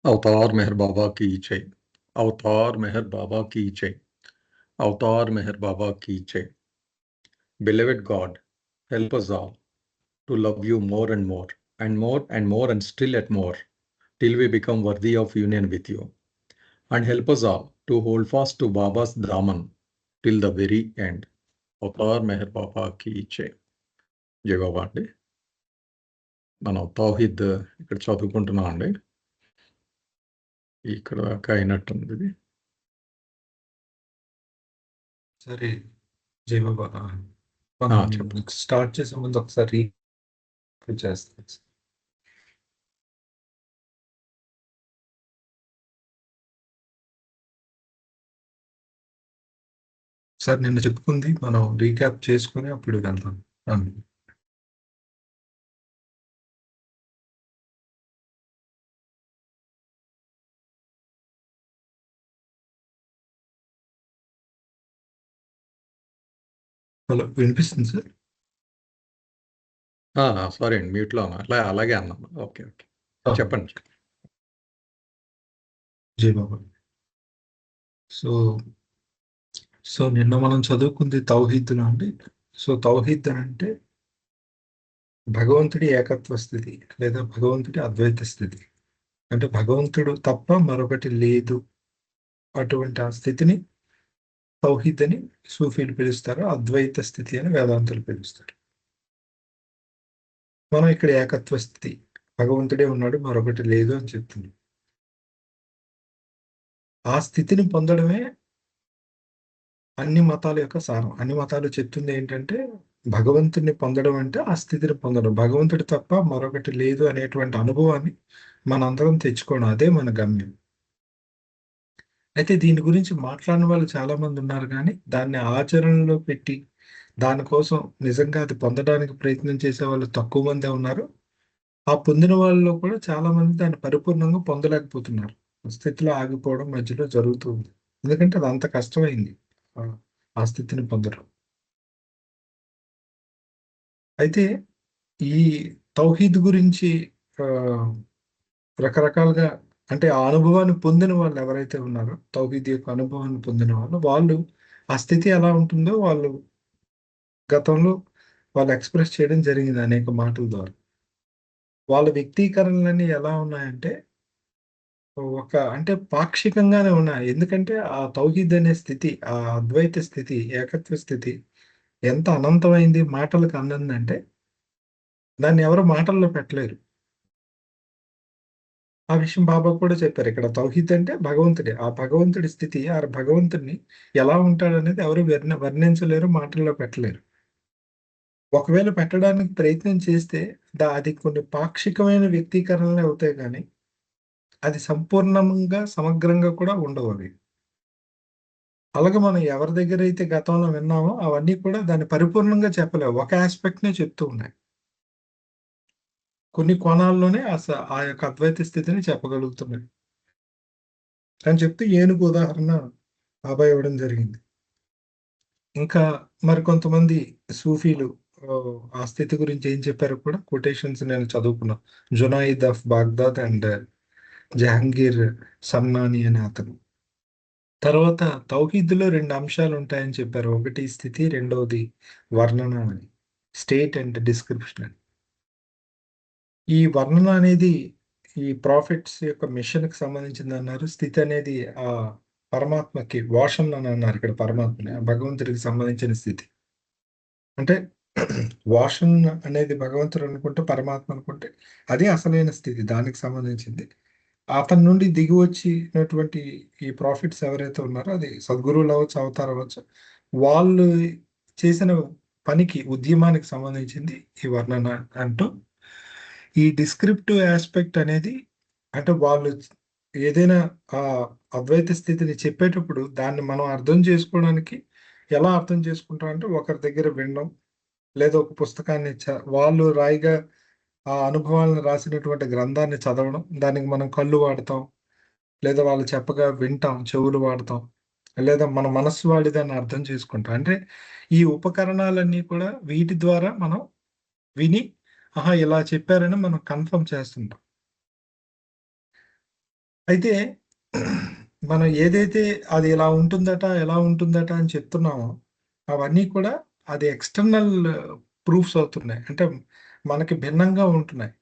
अवतार मेहर बाबा की जय। अवतार मेहर बाबा की जय। अवतार मेहर बाबा की जय। Beloved God, help us all to love you more and more, and more and more, and still at more, till we become worthy of union with you. And help us all to hold fast to Baba's Daman till the very end. Avatar Meher Baba కి జై. జై బాబా అండి. మనం తౌహీద్ ఇక్కడ చదువుకుంటున్నాం అండి. ఇక్కడ దాకా అయినట్టుంది ఇది. సరే జై బాబా. చెప్పండి. స్టార్ట్ చేసే ముందు ఒకసారి చేస్తాను. సార్ నిన్న చెప్పుకుంది మనం రీక్యాప్ చేసుకుని అప్పుడు వెళ్తాం. హలో, వినిపిస్తుంది సార్? సారీ అండి, మ్యూట్లో అలాగే అన్నాను. ఓకే ఓకే, చెప్పండి. జై బాబా. సో నిన్న మనం చదువుకుంది తౌహీద్లో అండి. సో తౌహీద్ అని అంటే భగవంతుడి ఏకత్వ స్థితి లేదా భగవంతుడి అద్వైత స్థితి. అంటే భగవంతుడు తప్ప మరొకటి లేదు, అటువంటి ఆ స్థితిని తౌహీద్ అని సూఫీలు పిలుస్తారు, అద్వైత స్థితి అని వేదాంతులు పిలుస్తారు. మనం ఇక్కడ ఏకత్వ స్థితి, భగవంతుడే ఉన్నాడు మరొకటి లేదు అని చెప్తుంది. ఆ స్థితిని పొందడమే అన్ని మతాల యొక్క సారం. అన్ని మతాలు చెప్తుంది ఏంటంటే భగవంతుడిని పొందడం అంటే ఆ స్థితిని పొందడం, భగవంతుడి తప్ప మరొకటి లేదు అనేటువంటి అనుభవాన్ని మనందరం తెచ్చుకోవడం, అదే మన గమ్యం. అయితే దీని గురించి మాట్లాడిన వాళ్ళు చాలా మంది ఉన్నారు, కానీ దాన్ని ఆచరణలో పెట్టి దానికోసం నిజంగా అది పొందడానికి ప్రయత్నం చేసే వాళ్ళు తక్కువ మందే ఉన్నారు. ఆ పొందిన వాళ్ళలో కూడా చాలా మంది దాన్ని పరిపూర్ణంగా పొందలేకపోతున్నారు. స్థితిలో ఆగిపోవడం మధ్యలో జరుగుతుంది, ఎందుకంటే అది అంత కష్టమైంది ఆ స్థితిని పొందడం. అయితే ఈ తౌహీద్ గురించి ఆ, రకరకాలుగా, అంటే ఆ అనుభవాన్ని పొందిన వాళ్ళు ఎవరైతే ఉన్నారో, తౌహీద్ యొక్క అనుభవాన్ని పొందిన వాళ్ళు ఆ స్థితి ఎలా ఉంటుందో వాళ్ళు గతంలో వాళ్ళు ఎక్స్ప్రెస్ చేయడం జరిగింది అనేక మాటల ద్వారా. వాళ్ళ వ్యక్తీకరణలన్నీ ఎలా ఉన్నాయంటే అంటే పాక్షికంగానే ఉన్నాయి. ఎందుకంటే ఆ తౌహీద్ అనే స్థితి, ఆ అద్వైత స్థితి, ఏకత్వ స్థితి ఎంత అనంతమైంది, మాటలకు అందందంటే దాన్ని ఎవరు మాటల్లో పెట్టలేరు. ఆ విషయం బాబా కూడా చెప్పారు. ఇక్కడ తౌహీద్ అంటే భగవంతుడే. ఆ భగవంతుడి స్థితి, ఆ భగవంతుడిని ఎలా ఉంటాడనేది ఎవరు వర్ణించలేరు, మాటల్లో పెట్టలేరు. ఒకవేళ పెట్టడానికి ప్రయత్నం చేస్తే అది కొన్ని పాక్షికమైన వ్యక్తీకరణలే అవుతాయి, కానీ అది సంపూర్ణంగా సమగ్రంగా కూడా ఉండవు అవి. అలాగే మనం ఎవరి దగ్గరైతే గతంలో విన్నామో అవన్నీ కూడా దాన్ని పరిపూర్ణంగా చెప్పలేవు. ఒక ఆస్పెక్ట్‌నే చెప్తూ ఉన్నాయి. కొన్ని కోణాల్లోనే ఆ యొక్క అద్వైత స్థితిని చెప్పగలుగుతున్నాయి అని చెప్తూ ఏనుగు ఉదాహరణ బాబా ఇవ్వడం జరిగింది. ఇంకా మరికొంతమంది సూఫీలు ఆ స్థితి గురించి ఏం చెప్పారో కూడా కొటేషన్స్ నేను చదువుకున్నా. Junaid of Baghdad and Jahangir సమ్నాని అనే అతను. తర్వాత తౌహీద్‌లో 2 అంశాలు ఉంటాయని చెప్పారు. ఒకటి స్థితి, రెండవది వర్ణన అని. స్టేట్ అండ్ డిస్క్రిప్షన్ అని. ఈ వర్ణన అనేది ఈ ప్రాఫిట్స్ యొక్క మిషన్‌కి సంబంధించిందన్నారు. స్థితి అనేది పరమాత్మకి వాషన్ అని అన్నారు ఇక్కడ పరమాత్మని. ఆ భగవంతుడికి సంబంధించిన స్థితి. అంటే వాషన్ అనేది భగవంతుడు అనుకుంటే, పరమాత్మ అనుకుంటే అది అసలైన స్థితి, దానికి సంబంధించింది. అతని నుండి దిగి వచ్చినటువంటి ఈ ప్రాఫిట్స్ ఎవరైతే ఉన్నారో అది సద్గురువులు అవ్వచ్చు, అవతారం అవ్వచ్చు. వాళ్ళు చేసిన పనికి, ఉద్యమానికి సంబంధించింది ఈ వర్ణన అంటూ, ఈ డిస్క్రిప్టివ్ ఆస్పెక్ట్ అనేది అంటే వాళ్ళు ఏదైనా ఆ అద్వైత స్థితిని చెప్పేటప్పుడు దాన్ని మనం అర్థం చేసుకోవడానికి ఎలా అర్థం చేసుకుంటాం అంటే ఒకరి దగ్గర వినడం, లేదా ఒక పుస్తకాన్ని వాళ్ళు రాయిగా ఆ అనుభవాలను రాసినటువంటి గ్రంథాన్ని చదవడం, దానికి మనం కళ్ళు వాడతాం, లేదా వాళ్ళు చెప్పగా వింటాం, చెవులు వాడతాం, లేదా మన మనస్సు వాడి దాన్ని అర్థం చేసుకుంటాం. అంటే ఈ ఉపకరణాలన్నీ కూడా వీటి ద్వారా మనం విని, ఆహా ఇలా చెప్పారని మనం కన్ఫర్మ్ చేస్తుంటాం. అయితే మనం ఏదైతే అది ఇలా ఉంటుందట, ఎలా ఉంటుందట అని చెప్తున్నామో, అవన్నీ కూడా అది ఎక్స్‌టర్నల్ ప్రూఫ్స్ అవుతున్నాయి. అంటే మనకి భిన్నంగా ఉంటున్నాయి.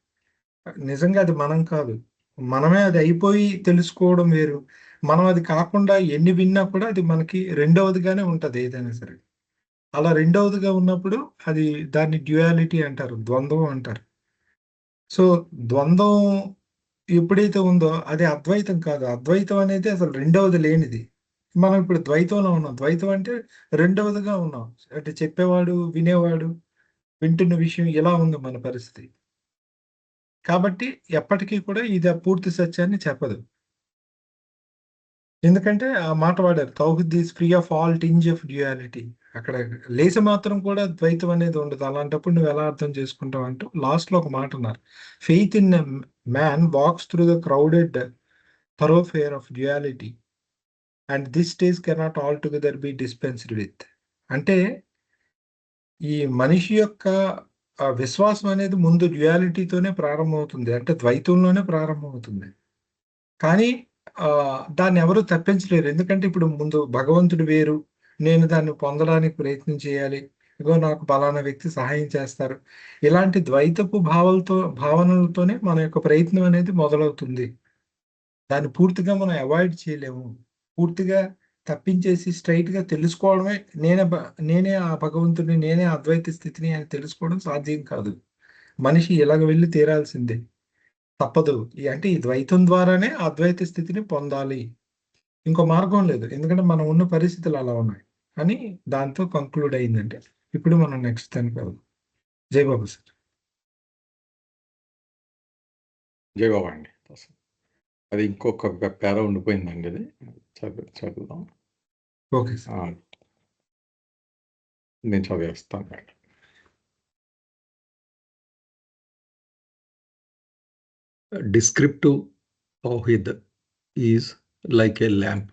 నిజంగా అది మనం కాదు. మనమే అది అయిపోయి తెలుసుకోవడం వేరు. మనం అది కాకుండా ఎన్ని విన్నా కూడా అది మనకి రెండవదిగానే ఉంటది ఏదైనా సరే. అలా రెండవదిగా ఉన్నప్పుడు అది దాన్ని డ్యుయాలిటీ అంటారు. ద్వంద్వం అంటారు. సో, ద్వంద్వం ఎప్పుడైతే ఉందో అది అద్వైతం కాదు. అద్వైతం అనేది అసలు రెండవది లేనిది. మనం ఇప్పుడు ద్వైతంలో ఉన్నాం. ద్వైతం అంటే రెండవదిగా ఉన్నాం. అంటే చెప్పేవాడు, వినేవాడు, వింటున్న విషయం ఇలా ఉంది మన పరిస్థితి. కాబట్టి ఎప్పటికీ కూడా ఇది ఆ పూర్తి సత్యాన్ని చెప్పదు. ఎందుకంటే ఆ మాట వాడారు. తౌహీద్ is free of all tinge of duality. అక్కడ లేశ మాత్రం కూడా ద్వైతం అనేది ఉండదు. అలాంటప్పుడు నువ్వెలా అర్థం చేసుకుంటావు అంటూ లాస్ట్‌లో ఒక మాట అన్నారు. Faith in a man walks through the crowded thoroughfare of duality and this stage cannot altogether be dispensed with. అంటే ఈ మనిషి యొక్క విశ్వాసం అనేది ముందు డ్యుయాలిటీతోనే ప్రారంభమవుతుంది. అంటే ద్వైతంలోనే ప్రారంభమవుతుంది. కానీ దాన్నెవరు తప్పించలేరు. ఎందుకంటే ఇప్పుడు ముందు భగవంతుడు వేరు. నేను దాన్ని పొందడానికి ప్రయత్నం చేయాలి. ఇగో నాకు పలానా వ్యక్తి సహాయం చేస్తారు. ఇలాంటి ద్వైతపు భావనలతోనే మన యొక్క ప్రయత్నం అనేది మొదలవుతుంది. దాన్ని పూర్తిగా మనం అవాయిడ్ చేయలేము. పూర్తిగా తప్పించేసి స్ట్రెయిట్‌గా తెలుసుకోవడమే నేనే ఆ భగవంతుడిని, నేనే అద్వైత స్థితిని అని తెలుసుకోవడం సాధ్యం కాదు. మనిషి ఇలాగ వెళ్లి తీరాల్సిందే. తప్పదు. అంటే ఈ ద్వైతం ద్వారానే అద్వైత స్థితిని పొందాలి. ఇంకో మార్గం లేదు. ఎందుకంటే మనం ఉన్న పరిస్థితులు అలా ఉన్నాయి. అని దాంతో కంక్లూడ్ అయిందండి. ఇప్పుడు మనం నెక్స్ట్ దానికి వెళ్దాం. జై బాబా సార్. జై బాబా అండి. అది ఇంకొక పేరా ఉండిపోయిందండి అది. చదువుదాం. Okay sir. నేను చదివేస్తాను. Descriptive Tawhid is like a lamp,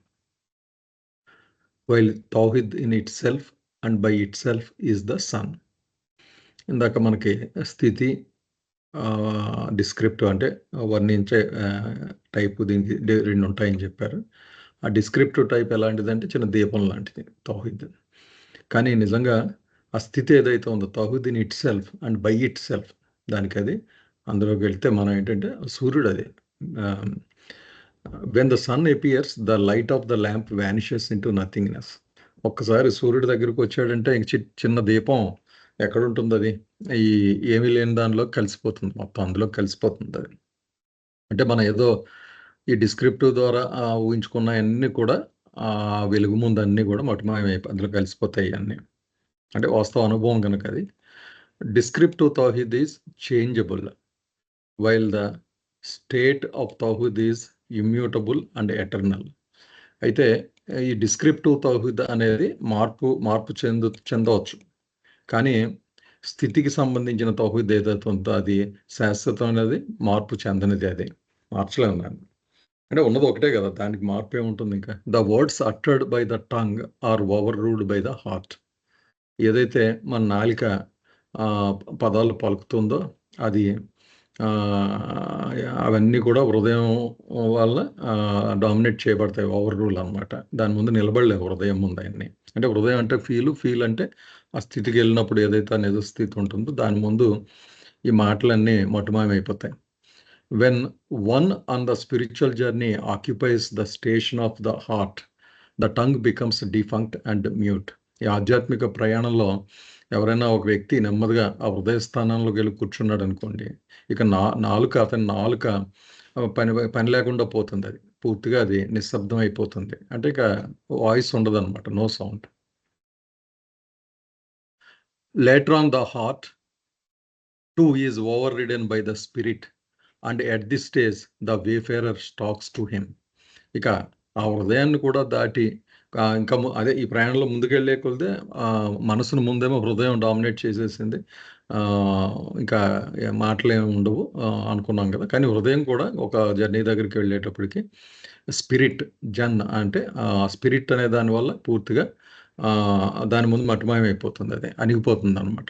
while Tawhid in itself and by itself is the sun. ఇందాక మనకి స్థితి డిస్క్రిప్టివ్ అంటే వర్ణించే టైపు దీనికి రెండు ఉంటాయని చెప్పారు. ఆ డిస్క్రిప్టివ్ టైప్ ఎలాంటిదంటే చిన్న దీపం లాంటిది తౌహీద్. కానీ నిజంగా ఆ స్థితి ఏదైతే ఉందో తౌహీద్ in itself and by itself, దానికి అది అందులోకి వెళ్తే మనం ఏంటంటే సూర్యుడు అది. When the sun appears the light of the lamp vanishes into nothingness. ఒక్కసారి సూర్యుడి దగ్గరికి వచ్చాడంటే ఇంక చిన్న దీపం ఎక్కడుంటుంది అది? ఈ ఏమీ లేని దానిలో కలిసిపోతుంది, మొత్తం అందులో కలిసిపోతుంది అది. అంటే మనం ఏదో ఈ డిస్క్రిప్టివ్ ద్వారా ఊహించుకున్నవన్నీ కూడా వెలుగు ముందు అన్నీ కూడా మటుమాయమైపోయి అందులో కలిసిపోతాయి అన్నీ. అంటే వాస్తవ అనుభవం కనుక అది. డిస్క్రిప్టివ్ తౌహీద్ is changeable, while the state of తౌహీద్ ఈజ్ ఇమ్యూటబుల్ అండ్ ఎటర్నల్. అయితే ఈ డిస్క్రిప్టివ్ తౌహీద్ అనేది మార్పు చెందవచ్చు. కానీ స్థితికి సంబంధించిన తౌహీద్ ఏదైతే ఉందో అది శాశ్వతమైనది, మార్పు చెందనిది. అది మార్చలేము దాన్ని. అంటే ఉన్నది ఒకటే కదా, దానికి మార్పు ఏముంటుంది ఇంకా? The words uttered by the tongue are overruled by the heart. ఏదైతే మన నాలిక పదాలు పలుకుతుందో అది అవన్నీ కూడా హృదయం వల్ల డామినేట్ చేయబడతాయి. ఓవర్ రూల్ అనమాట. దాని ముందు నిలబడలేవు హృదయం ముందు అన్నీ. అంటే హృదయం అంటే ఫీల్ అంటే ఆ స్థితికి వెళ్ళినప్పుడు ఏదైతే ఆ నిజ స్థితి ఉంటుందో దాని ముందు ఈ మాటలన్నీ మటుమాయమైపోతాయి. When one on the spiritual journey occupies the station of the heart, the tongue becomes defunct and mute. ఈ ఆధ్యాత్మిక ప్రయాణంలో ఎవరైనా ఒక వ్యక్తి నెమ్మదిగా ఆ హృదయ స్థానంలోకి వెళ్ళి కూర్చున్నాడు అనుకోండి, ఇక అతని నాలుక పని లేకుండా పోతుంది. అది పూర్తిగా అది నిశ్శబ్దం అయిపోతుంది. అంటే ఇక వాయిస్ ఉండదన్నమాట, no sound. Later on the heart too is overridden by the spirit and at this stage the wayfarer talks to him. ఇక ఆ హృదయాన్ని కూడా దాటి ఇంకా అదే ఈ ప్రయాణంలో ముందుకెళ్ళే కొలిదే మనసును ముందేమో హృదయం డామినేట్ చేసేసింది. ఇంకా మాటలేమి ఉండవు అనుకున్నాం కదా. కానీ హృదయం కూడా ఒక జర్నీ దగ్గరికి వెళ్ళేటప్పటికి స్పిరిట్ అంటే స్పిరిట్ అనే దానివల్ల పూర్తిగా దాని ముందు మటుమాయమైపోతుంది, అది అణిగిపోతుంది అనమాట.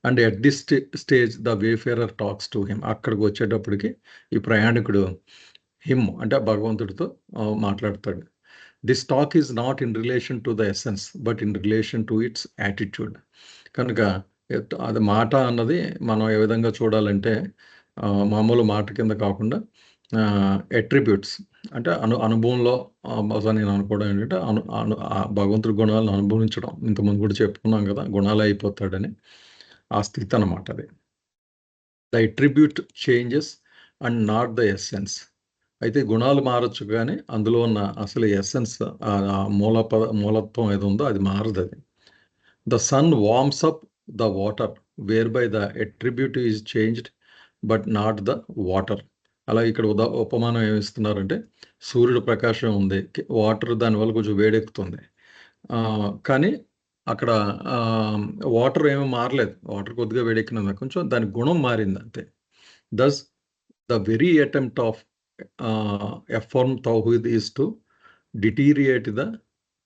And at this stage the wayfarer talks to him. అక్కడికి వచ్చేటప్పటికి ఈ ప్రయాణికుడు హిమ్ అంటే భగవంతుడితో మాట్లాడతాడు. This talk is not in relation to the essence but in relation to its attitude. కనుక అది మాట అన్నది మనం ఏ విధంగా చూడాలంటే మామూలు మాట కింద కాకుండా అట్రిబ్యూట్స్ అంటే అనుభవంలో బహుశా నేను అనుకోవడం ఏంటంటే భగవంతుడి గుణాలను అనుభవించడం. ఇంతకుముందు కూడా చెప్పుకున్నాం కదా, గుణాలు అయిపోతాడని. ఆ స్థితి అన్నమాట అది. The attribute changes and not the essence. అయితే గుణాలు మారచ్చు కానీ అందులో ఉన్న అసలు ఎసెన్స్, మూలత్వం ఏది ఉందో అది మారదు. అది the sun warms up the water whereby the attribute is changed but not the water. అలా ఇక్కడ ఉపమానం ఏమిస్తున్నారంటే, సూర్యుడు ప్రకాశం ఉంది, వాటర్ దానివల్ల కొంచెం వేడెక్కుతుంది, కానీ అక్కడ వాటర్ ఏమీ మారలేదు. వాటర్ కొద్దిగా వేడెక్కిన కొంచెం దాని గుణం మారింది అంతే. Thus the very attempt of affirm Tawhid is to deteriorate the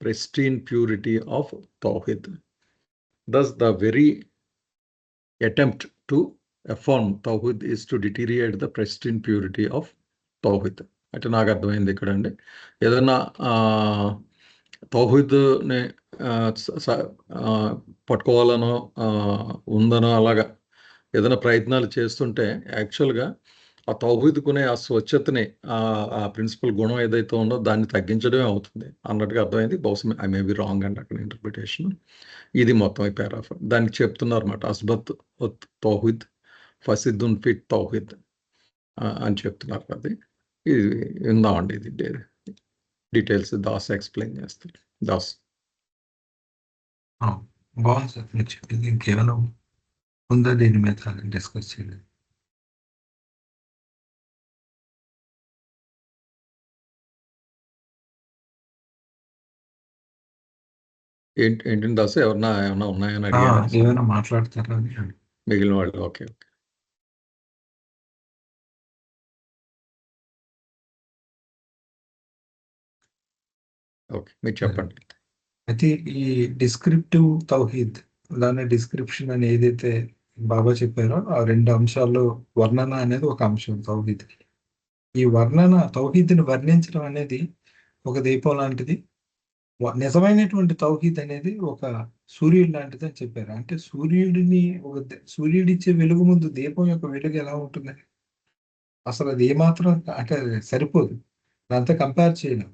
pristine purity of Tawhid. Thus, the very attempt to affirm Tawhid is to deteriorate the pristine purity of Tawhid. అంటే నాకు అర్థమైంది ఇక్కడ అండి. ఏదైనా తౌహీద్ని పట్టుకోవాలనో ఉందనో అలాగా ఏదైనా ప్రయత్నాలు చేస్తుంటే యాక్చువల్గా ఆ తౌహీద్కునే ఆ స్వచ్ఛతని, ఆ ప్రిన్సిపల్ గుణం ఏదైతే ఉందో దాన్ని తగ్గించడమే అవుతుంది అన్నట్టుగా అర్థమైంది. బహుశా ఐ మే బి రాంగ్ అండి అక్కడ ఇంటర్ప్రిటేషన్. ఇది మొత్తం ఈ పారాఫ్ దానికి చెప్తున్నారు అన్నమాట. అస్బత్ తౌహీద్ ఫసిద్దున్ ఫిట్ తౌహీద్ అని చెప్తున్నారు. అది ఇది విందామండి. ఇది డీటెయిల్స్ దాస్ ఎక్స్ప్లెయిన్ చేస్తారు. దాస్ బాగుంది సార్ మీరు చెప్పింది. ఇంకేమైనా ఉందా దీని మీద డిస్కస్ చేయలేదు? ఏంటి దాస్ ఏమన్నా ఉన్నాయని అడిగారు. ఏమైనా మాట్లాడతారా అని మిగిలిన వాళ్ళు? Okay okay. ఓకే, మీరు చెప్పండి. అయితే ఈ డిస్క్రిప్టివ్ తౌహీద్, దాని డిస్క్రిప్షన్ అని ఏదైతే బాబా చెప్పారో ఆ 2 అంశాల్లో వర్ణన అనేది ఒక అంశం తౌహీద్. ఈ వర్ణన తౌహీద్ని వర్ణించడం అనేది ఒక దీపం లాంటిది. నిజమైనటువంటి తౌహీద్ అనేది ఒక సూర్యుడు లాంటిది అని చెప్పారు. అంటే సూర్యుడిచ్చే వెలుగు ముందు దీపం యొక్క వెలుగు ఎలా ఉంటుంది? అసలు అది ఏమాత్రం అంటే సరిపోదు, దాంతో కంపేర్ చేయలేం.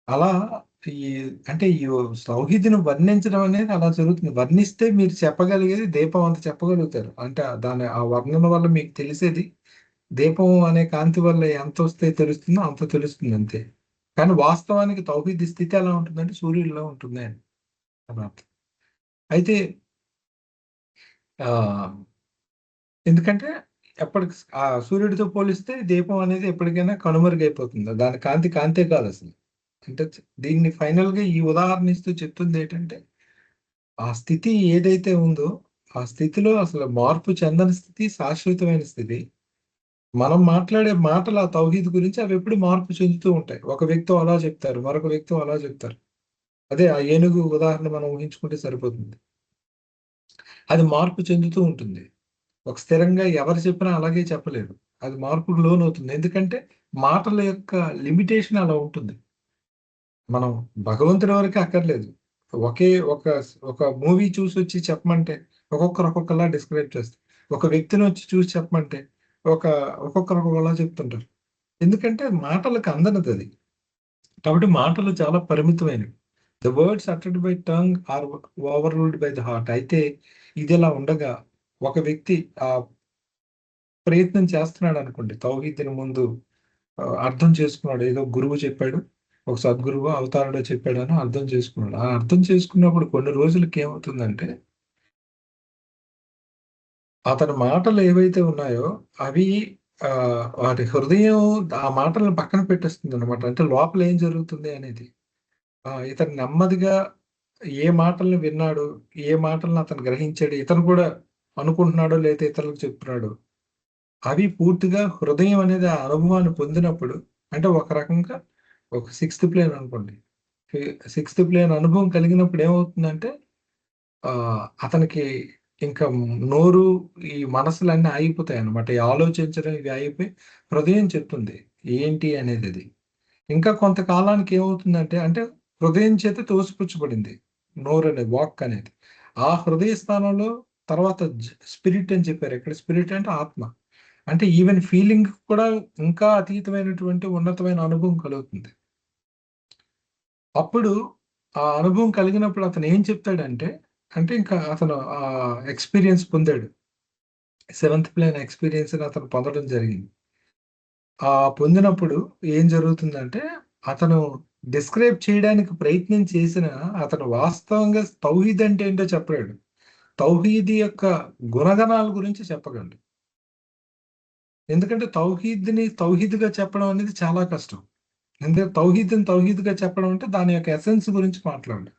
అలా ఈ అంటే ఈ తౌహీద్‌ని వర్ణించడం అనేది అలా జరుగుతుంది. వర్ణిస్తే మీరు చెప్పగలిగేది దీపం అంత చెప్పగలుగుతారు. అంటే దాని ఆ వర్ణన వల్ల మీకు తెలిసేది దీపం అనే కాంతి వల్ల ఎంత వస్తే తెలుస్తుందో అంత తెలుస్తుంది అంతే. కానీ వాస్తవానికి తౌహీద్ స్థితి ఎలా ఉంటుందంటే సూర్యుడిలా ఉంటుంది అని అర్థం. అయితే ఎందుకంటే ఎప్పటికి ఆ సూర్యుడితో పోలిస్తే దీపం అనేది ఎప్పటికైనా కనుమరుగైపోతుంది. దాని కాంతే కాదు అసలు. అంటే దీన్ని ఫైనల్‌గా ఈ ఉదాహరణ ఇస్తూ చెప్తుంది ఏంటంటే, ఆ స్థితి ఏదైతే ఉందో, ఆ స్థితిలో అసలు మార్పు చెందని స్థితి శాశ్వతమైన స్థితి. మనం మాట్లాడే మాటలు ఆ తౌహీద్ గురించి అవి ఎప్పుడు మార్పు చెందుతూ ఉంటాయి. ఒక వ్యక్తో అలా చెప్తారు, మరొక వ్యక్తో అలా చెప్తారు. అదే ఆ ఏనుగు ఉదాహరణ మనం ఊహించుకుంటే సరిపోతుంది. అది మార్పు చెందుతూ ఉంటుంది. ఒక స్థిరంగా ఎవరు చెప్పినా అలాగే చెప్పలేరు. అది మార్పుకు లోనవుతుంది. ఎందుకంటే మాటల యొక్క లిమిటేషన్ అలా ఉంటుంది. మనం భగవంతుడి వరకే అక్కర్లేదు. ఒకే ఒక మూవీ చూసొచ్చి చెప్పమంటే ఒక్కొక్కరు ఒక్కొక్కలా డిస్క్రైబ్ చేస్తారు. ఒక వ్యక్తిని వచ్చి చూసి చెప్పమంటే ఒక్కొక్కరు ఒక్కొక్కలా చెప్తుంటారు. ఎందుకంటే మాటలకు అందనిదది. కాబట్టి మాటలు చాలా పరిమితమైనవి. The words uttered by tongue are overruled by the heart. అయితే ఇదిలా ఉండగా ఒక వ్యక్తి ప్రయత్నం చేస్తున్నాడనుకోండి. తౌహీద్‌ని ముందు అర్థం చేసుకున్నాడు. ఏదో గురువు చెప్పాడు. ఒక సద్గురువో, అవతారుడో చెప్పాడని అర్థం చేసుకున్నాడు. ఆ అర్థం చేసుకున్నప్పుడు కొన్ని రోజులకి ఏమవుతుందంటే, అతని మాటలు ఏవైతే ఉన్నాయో అవి వాటి హృదయం ఆ మాటలను పక్కన పెట్టేస్తుందనమాట. అంటే లోపల ఏం జరుగుతుంది అనేది. ఇతను నెమ్మదిగా ఏ మాటలను విన్నాడు, ఏ మాటలను అతను గ్రహించాడు, ఇతను కూడా అనుకుంటున్నాడో లేతే ఇతరులకు చెప్తున్నాడో, అవి పూర్తిగా హృదయం అనేది ఆ అనుభవాన్ని పొందినప్పుడు అంటే ఒక రకంగా ఒక సిక్స్త్ ప్లేన్ అనుకోండి. సిక్స్త్ ప్లేన్ అనుభవం కలిగినప్పుడు ఏమవుతుందంటే అతనికి ఇంకా నోరు, ఈ మనసులన్నీ ఆగిపోతాయన్నమాట. ఈ ఆలోచించడం ఇవి ఆగిపోయి హృదయం చెప్తుంది. ఏంటి అనేది అది. ఇంకా కొంతకాలానికి ఏమవుతుందంటే అంటే హృదయం చేత తోసిపుచ్చబడింది నోరు అనేది, వాక్ అనేది. ఆ హృదయ స్థానంలో తర్వాత స్పిరిట్ అని చెప్పారు. ఇక్కడ స్పిరిట్ అంటే ఆత్మ. అంటే ఈవెన్ ఫీలింగ్ కూడా ఇంకా అతీతమైనటువంటి ఉన్నతమైన అనుభవం కలుగుతుంది. అప్పుడు ఆ అనుభవం కలిగినప్పుడు అతను ఏం చెప్తాడంటే, అంటే ఇంకా అతను ఎక్స్‌పీరియన్స్ పొందాడు. సెవెంత్ ప్లేన్ ఎక్స్‌పీరియన్స్‌ని అతను పొందడం జరిగింది. పొందినప్పుడు ఏం జరుగుతుందంటే, అతను డిస్క్రైబ్ చేయడానికి ప్రయత్నం చేసినా, అతను వాస్తవంగా తౌహీద్ అంటే ఏంటో చెప్పలేడు. తౌహీద్ యొక్క గుణగణాల గురించి చెప్పగలడు. ఎందుకంటే తౌహీద్‌గా చెప్పడం అనేది చాలా కష్టం. ఎందుకంటే తౌహీద్‌గా చెప్పడం అంటే దాని యొక్క ఎసెన్స్ గురించి మాట్లాడాలి.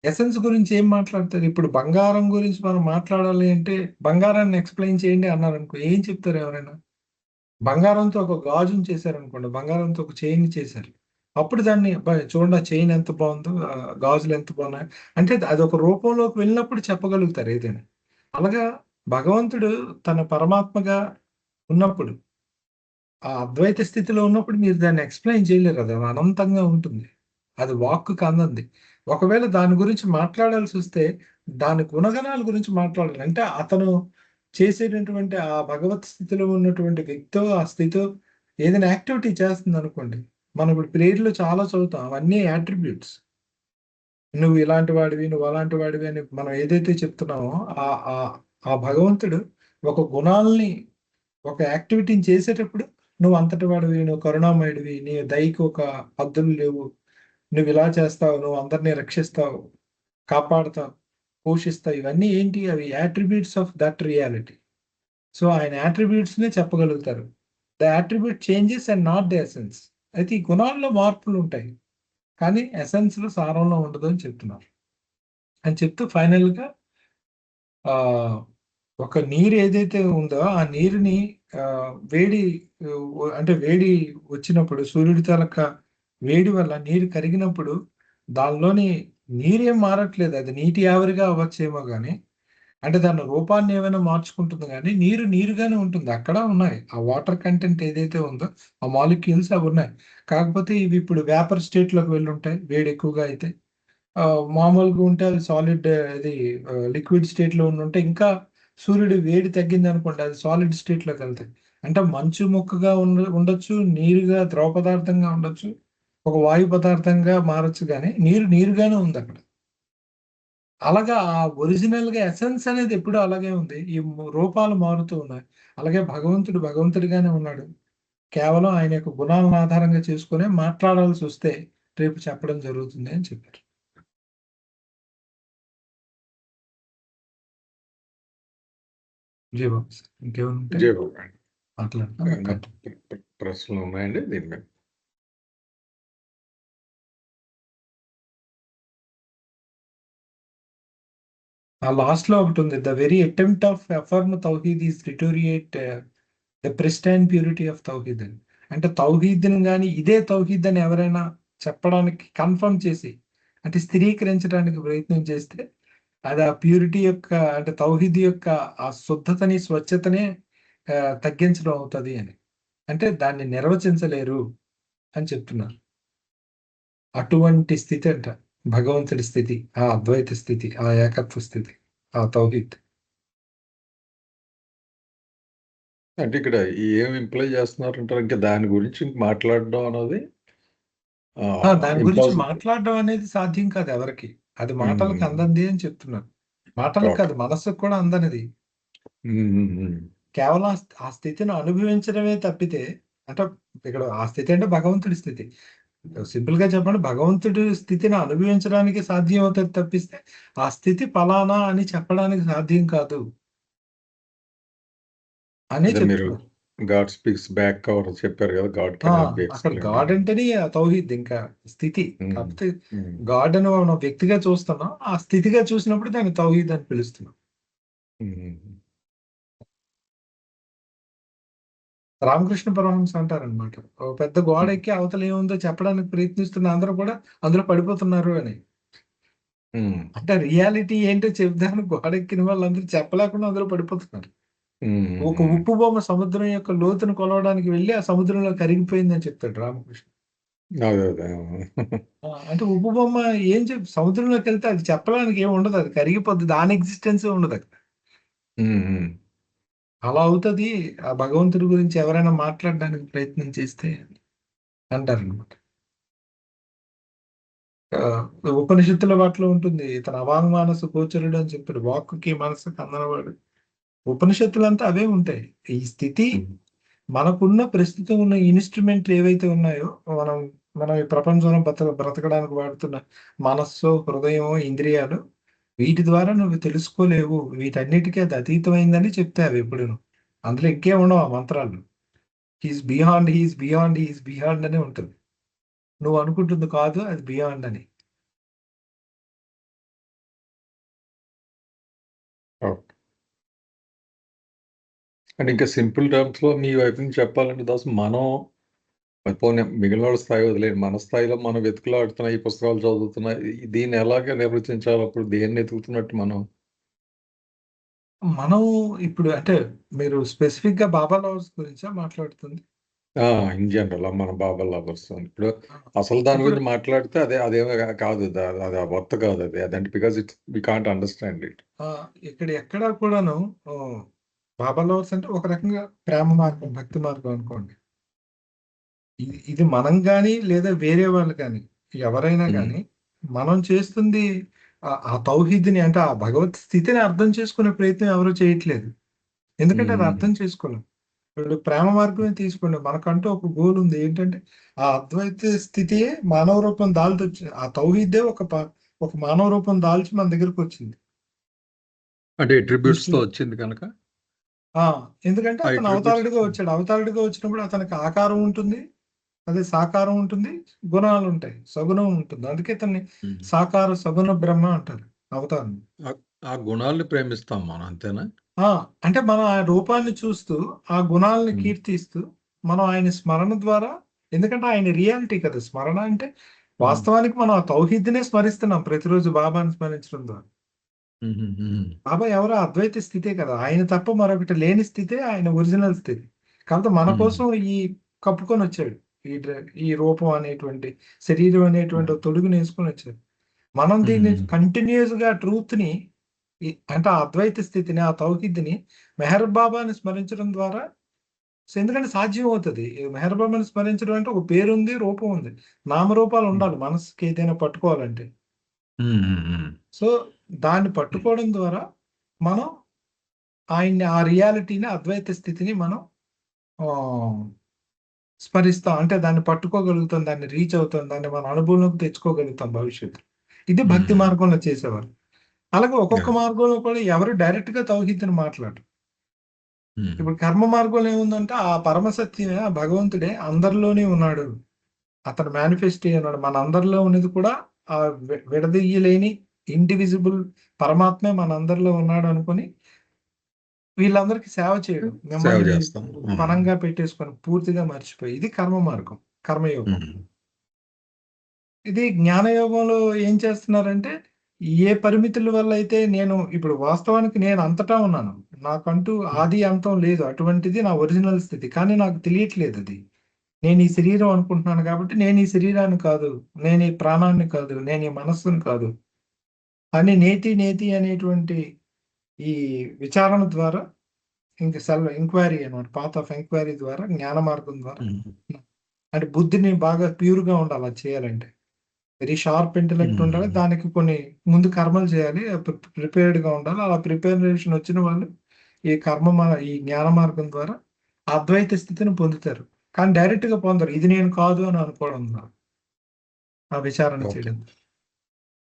ఎసెన్స్ గురించి ఏం మాట్లాడతారు? ఇప్పుడు బంగారం గురించి మనం మాట్లాడాలి అంటే, బంగారాన్ని ఎక్స్‌ప్లెయిన్ చేయండి అన్నారనుకో ఏం చెప్తారు ఎవరైనా? బంగారంతో ఒక గాజుని చేశారనుకోండి. బంగారంతో ఒక చైన్‌ని చేశారు. అప్పుడు దాన్ని అబ్బా! చూడండి ఆ చైన్ ఎంత బావుందో, గాజులు ఎంత బాగున్నాయి. అంటే అదొక రూపంలోకి వెళ్ళినప్పుడు చెప్పగలుగుతారు ఏదైనా. అలాగా భగవంతుడు తన పరమాత్మగా ఉన్నప్పుడు, ఆ అద్వైత స్థితిలో ఉన్నప్పుడు మీరు దాన్ని ఎక్స్‌ప్లెయిన్ చేయలేరు. అది అనంతంగా ఉంటుంది. అది వాక్కుకి అందనిది. ఒకవేళ దాని గురించి మాట్లాడాల్సొస్తే, దాని గుణగణాల గురించి మాట్లాడాలి. అంటే అతను చేసేటటువంటి ఆ భగవత్ స్థితిలో ఉన్నటువంటి వ్యక్తో, ఆ స్థితో ఏదైనా యాక్టివిటీ చేస్తుందనుకోండి. మనం ఇప్పుడు ప్రేయర్‌లో చాలా చదువుతాం. అవన్నీ యాట్రిబ్యూట్స్. నువ్వు ఇలాంటి వాడివి, నువ్వు అలాంటి వాడివి అని మనం ఏదైతే చెప్తున్నామో, ఆహ్, ఆహ్, ఆ భగవంతుడు ఒక గుణాల్ని, ఒక యాక్టివిటీని చేసేటప్పుడు నువ్వు అంతటి వాడివి, నువ్వు కరుణామయుడివి, నీ దయకి ఒక హద్దులు లేవు. నువ్విలా చేస్తావు, నువ్వు అందరిని రక్షిస్తావు, కాపాడుతావు, పోషిస్తావు. ఇవన్నీ ఏంటి? అవి attributes of that reality. So, ఆయన యాట్రిబ్యూట్స్‌నే చెప్పగలుగుతారు. The attribute changes and not the essence. అయితే ఈ గుణాల్లో మార్పులుంటాయి. కానీ ఎసెన్స్‌లో, సారంలో ఉండదు అని చెప్తున్నారు. అని చెప్తూ ఫైనల్‌గా ఆహ్, ఒక నీరు ఏదైతే ఉందో ఆ నీరుని వేడి అంటే వేడి వచ్చినప్పుడు సూర్యుడి తాలూకా వేడి వల్ల నీరు కరిగినప్పుడు దానిలోని నీరేం మారట్లేదు. అది నీటి ఆవిరిగా అవ్వచ్చేమో గానీ, అంటే దాని రూపాన్ని ఏమైనా మార్చుకుంటుంది గానీ, నీరు నీరుగానే ఉంటుంది. అక్కడ ఉన్నాయి. ఆ వాటర్ కంటెంట్ ఏదైతే ఉందో ఆ మాలిక్యూల్స్ అవున్నాయి. కాకపోతే ఇవి ఇప్పుడు వేపర్ స్టేట్‌లోకి వెళ్ళుంటాయి వేడి ఎక్కువగా అయితే. మామూలుగా ఉంటే అది సాలిడ్ ఇది లిక్విడ్ స్టేట్‌లో ఉండుంటే ఇంకా సూర్యుడి వేడి తగ్గిందనుకోండి అది సాలిడ్ స్టేట్‌లోకెళ్తాయి. అంటే మంచు ముక్కగా ఉండొచ్చు, నీరుగా ద్రవ పదార్థంగా ఉండొచ్చు, ఒక వాయు పదార్థంగా మారొచ్చు గానీ, నీరు నీరుగానే ఉందక్కడ. అలాగా ఆ ఒరిజినల్‌గా ఎసెన్స్ అనేది ఎప్పుడూ అలాగే ఉంది. ఈ రూపాలు మారుతూ ఉన్నాయి. అలాగే భగవంతుడు భగవంతుడిగానే ఉన్నాడు. కేవలం ఆయన యొక్క గుణాలను ఆధారంగా చేసుకొనే మాట్లాడాల్సొస్తే రేపు చెప్పడం జరుగుతుంది అని చెప్పారు. జై బాబా సార్. ఇంకేమైనా ఉంటే జై బాబా అండి. మాట్లాడతాం. ఏమన్నా ప్రశ్నలు ఉన్నాయండి దీని మీద? ఆ లాస్ట్‌లో ఒకటుంది. The very attempt of affirm తౌహీద్ is deteriorate the pristine purity of తౌహీద్ అని. అంటే తౌహీద్‌ని గాని ఇదే తౌహీద్ అని ఎవరైనా చెప్పడానికి కన్ఫర్మ్ చేసి, అంటే స్థిరీకరించడానికి ప్రయత్నం చేస్తే, అది ఆ ప్యూరిటీ యొక్క అంటే తౌహీద్ యొక్క ఆ శుద్ధతని, స్వచ్ఛతని తగ్గించడం అవుతది అని. అంటే దాన్ని నిర్వచించలేరు అని చెప్తున్నారు. అటువంటి స్థితి అంట. భగవంతుడి స్థితి. ఆ అద్వైత స్థితి. ఆ ఏకత్వ స్థితి. ఆ తౌహీద్. అంటే ఇక్కడ ఏం ఇంప్లై చేస్తున్నారంటారు? ఇంకా దాని గురించి మాట్లాడడం అనేది దాని గురించి ఇంపాసిబుల్. మాట్లాడడం అనేది సాధ్యం కాదు ఎవరికీ. అది మాటలకి హ్మ్. అందంది అని చెప్తున్నారు. మాటలకి ఓకే. కాదు మనస్సుకు కూడా అందనిది. హ్మ్. కేవలం ఆ స్థితిని అనుభవించడమే తప్పితే అంటే ఇక్కడ ఆ స్థితి అంటే భగవంతుడి స్థితి. సింపుల్‌గా చెప్పండి భగవంతుడి స్థితిని అనుభవించడానికి సాధ్యం అవుతది తప్పిస్తే, ఆ స్థితి ఫలానా అని చెప్పడానికి సాధ్యం కాదు అనే అదే మీరు చెప్తున్నారు. గాడ్ స్పీక్స్ బ్యాక్ కవర్ చెప్పారు కదా! గాడ్ ఆ! కెనాట్ బి అక్కడ ఎక్స్‌ప్లెయిన్డ్ గాడ్ అని. అంటేనే తౌహీద్ ఇంకా స్థితి. హ్మ్. కాకపోతే హ్మ్. గాడ్ అని మనం వ్యక్తిగా చూస్తున్నాం. ఆ స్థితిగా చూసినప్పుడు దాన్ని తౌహీద్ అని పిలుస్తున్నాం. హ్మ్. రామకృష్ణ పరమహంస అంటారనమాట. ఒక పెద్ద గోడ హ్మ్. ఎక్కి అవతల ఏముందో చెప్పడానికి ప్రయత్నిస్తున్న అందరూ కూడా అందులో పడిపోతున్నారు అని. హ్మ్. అంటే రియాలిటీ ఏంటో చెప్దామని గోడ ఎక్కిన వాళ్ళందరూ చెప్పలేకుండా అందులో పడిపోతున్నారు. ఒక ఉప్పు బొమ్మ సముద్రం యొక్క లోతును కొలవడానికి వెళ్ళి ఆ సముద్రంలో కరిగిపోయిందని చెప్తాడు రామకృష్ణ. అదే అదే. అంటే ఉప్పు బొమ్మ ఏం సముద్రంలోకి వెళ్తే అది చెప్పడానికి ఏమి ఉండదు, అది కరిగిపోద్ది, దాని ఎగ్జిస్టెన్స్ ఉండదు అక్కడ. అలా అవుతుంది ఆ భగవంతుడి గురించి ఎవరైనా మాట్లాడడానికి ప్రయత్నం చేస్తే అంటారు అనమాట. ఉపనిషత్తుల వాటిలో ఉంటుంది, ఇతను అవాంగ్ మానసు గోచరుడు అని చెప్పాడు, వాక్కుకి మనసుకి అందనవాడు. ఉపనిషత్తులంతా అవే ఉంటాయి. ఈ స్థితి మనకున్న ప్రస్తుతం ఉన్న ఇన్స్ట్రుమెంట్లు ఏవైతే ఉన్నాయో, మనం మనం ఈ ప్రపంచంలో బ్రతకడానికి వాడుతున్న మనస్సు, హృదయం, ఇంద్రియాలు, వీటి ద్వారా నువ్వు తెలుసుకోలేవు, వీటన్నిటికీ అది అతీతమైందని చెప్తే అవి ఎప్పుడు అందులో ఇంకే ఉండవు ఆ మంత్రాలు. He's beyond, he's beyond, he's beyond అని ఉంటుంది. నువ్వు అనుకుంటుంది కాదు, అది బియాండ్ అని. అంటే ఇంకా సింపుల్ టర్మ్స్ లో మీ వైపు నుంచి చెప్పాలంటే దాస్ మనం పోనీ మిగిలిన వాళ్ళ స్థాయి వదిలేదు, మన స్థాయిలో మనం వెతుకులాడుతున్నా, ఈ పుస్తకాలు చదువుతున్నా, దీన్ని ఎలాగ నిర్వచించాలి, అప్పుడు దేన్ని ఎతుకుతున్నట్టు మనం ఇప్పుడు అంటే మీరు స్పెసిఫిక్ గా బాబా లవర్స్ గురించా మాట్లాడుతుంది? ఇన్ జనరల్ మన బాబా లవర్స్ ఇప్పుడు అసలు దాని గురించి మాట్లాడితే అదేమో కాదు, అది వర్త్ కాదు, అదంటే because it's we can't understand it. ఇక్కడ ఎక్కడ కూడాను బాబా లవర్స్ అంటే ఒక రకంగా ప్రేమ మార్గం, భక్తి మార్గం అనుకోండి. ఇది మనం కానీ లేదా వేరే వాళ్ళు కానీ ఎవరైనా కానీ మనం చేస్తుంది ఆ తౌహీద్ని, అంటే ఆ భగవత్ స్థితిని అర్థం చేసుకునే ప్రయత్నం ఎవరు చేయట్లేదు, ఎందుకంటే అది అర్థం చేసుకోలేం. ఇప్పుడు ప్రేమ మార్గమే తీసుకోండి, మనకంటూ ఒక గోల్ ఉంది, ఏంటంటే ఆ అద్వైత స్థితియే మానవ రూపం దాల్చి వచ్చింది, ఆ తౌహీద్దే ఒక మానవ రూపం దాల్చి మన దగ్గరకు వచ్చింది, అంటే అట్రిబ్యూట్స్ తో వచ్చింది కనుక. ఎందుకంటే అతను అవతారుడిగా వచ్చాడు, అవతారుడిగా వచ్చినప్పుడు అతనికి ఆకారం ఉంటుంది, అదే సాకారం ఉంటుంది, గుణాలు ఉంటాయి, సగుణం ఉంటుంది, అందుకే అతన్ని సాకార సగుణ బ్రహ్మ అంటారు అవతారం. ఆ గుణాలను ప్రేమిస్తాం మనం, అంతేనా? అంటే మనం ఆ రూపాన్ని చూస్తూ ఆ గుణాలను కీర్తిస్తూ మనం ఆయన స్మరణ ద్వారా, ఎందుకంటే ఆయన రియాలిటీ కదా స్మరణ అంటే, వాస్తవానికి మనం ఆ తౌహీద్నే స్మరిస్తున్నాం ప్రతిరోజు బాబాని స్మరించడం ద్వారా. బాబా ఎవరో అద్వైత స్థితే కదా, ఆయన తప్ప మరొకటి లేని స్థితే ఆయన ఒరిజినల్ స్థితి. కాబట్టి మన కోసం ఈ కప్పుకొని వచ్చాడు, ఈ రూపం అనేటువంటి, శరీరం అనేటువంటి తొడుగుని వేసుకొని వచ్చాడు. మనం దీన్ని కంటిన్యూస్ గా ట్రూత్ ని, అంటే ఆ అద్వైత స్థితిని, ఆ తౌహీద్ని మెహర్ బాబాని స్మరించడం ద్వారా, ఎందుకంటే సాధ్యం అవుతుంది. మెహర్ బాబాని స్మరించడం అంటే ఒక పేరు ఉంది, రూపం ఉంది, నామరూపాలు ఉండాలి మనసుకి ఏదైనా పట్టుకోవాలంటే. సో దాన్ని పట్టుకోవడం ద్వారా మనం ఆయన్ని, ఆ రియాలిటీని, అద్వైత స్థితిని మనం స్మరిస్తాం, అంటే దాన్ని పట్టుకోగలుగుతాం, దాన్ని రీచ్ అవుతాం, దాన్ని మన అనుభవంలోకి తెచ్చుకోగలుగుతాం భవిష్యత్తు. ఇది భక్తి మార్గంలో చేసేవారు. అలాగే ఒక్కొక్క మార్గంలో కూడా ఎవరు డైరెక్ట్ గా తౌహీద్ని మాట్లాడరు. ఇప్పుడు కర్మ మార్గంలో ఏముందంటే ఆ పరమసత్యమే, ఆ భగవంతుడే అందరిలోనే ఉన్నాడు, అతను మేనిఫెస్టో ఉన్నాడు, మన అందరిలో ఉన్నది కూడా ఆ విడదీయలేని ఇండివిజిబుల్ పరమాత్మే మన అందరిలో ఉన్నాడు అనుకుని వీళ్ళందరికీ సేవ చేయడం, మిమ్మల్ని పనంగా పెట్టేసుకొని పూర్తిగా మర్చిపోయి, ఇది కర్మ మార్గం, కర్మయోగం. ఇది జ్ఞానయోగంలో ఏం చేస్తున్నారంటే, ఏ పరిమితుల వల్ల అయితే నేను ఇప్పుడు వాస్తవానికి నేను అంతటా ఉన్నాను, నాకంటూ ఆది అంతం లేదు, అటువంటిది నా ఒరిజినల్ స్థితి, కానీ నాకు తెలియట్లేదు అది. నేను ఈ శరీరం అనుకుంటున్నాను కాబట్టి నేను ఈ శరీరాన్ని కాదు, నేను ఈ ప్రాణాన్ని కాదు, నేను ఈ మనస్సును కాదు అని నేతి నేతి అనేటువంటి ఈ విచారణ ద్వారా, ఇంకా ఎంక్వైరీ అనమాట, పాత్ ఆఫ్ ఎంక్వైరీ ద్వారా, జ్ఞాన మార్గం ద్వారా, అంటే బుద్ధిని బాగా ప్యూర్ గా ఉండాలి అది చేయాలంటే, వెరీ షార్ప్ ఇంటెలెక్ట్ ఉండాలి, దానికి కొన్ని ముందు కర్మలు చేయాలి, ప్రిపేర్డ్ గా ఉండాలి. అలా ప్రిపరేషన్ వచ్చిన వాళ్ళు ఈ ఈ జ్ఞాన మార్గం ద్వారా అద్వైత స్థితిని పొందుతారు, కానీ డైరెక్ట్ గా పొందరు, ఇది నేను కాదు అని అనుకోవడం ద్వారా, ఆ విచారణ చేయడం.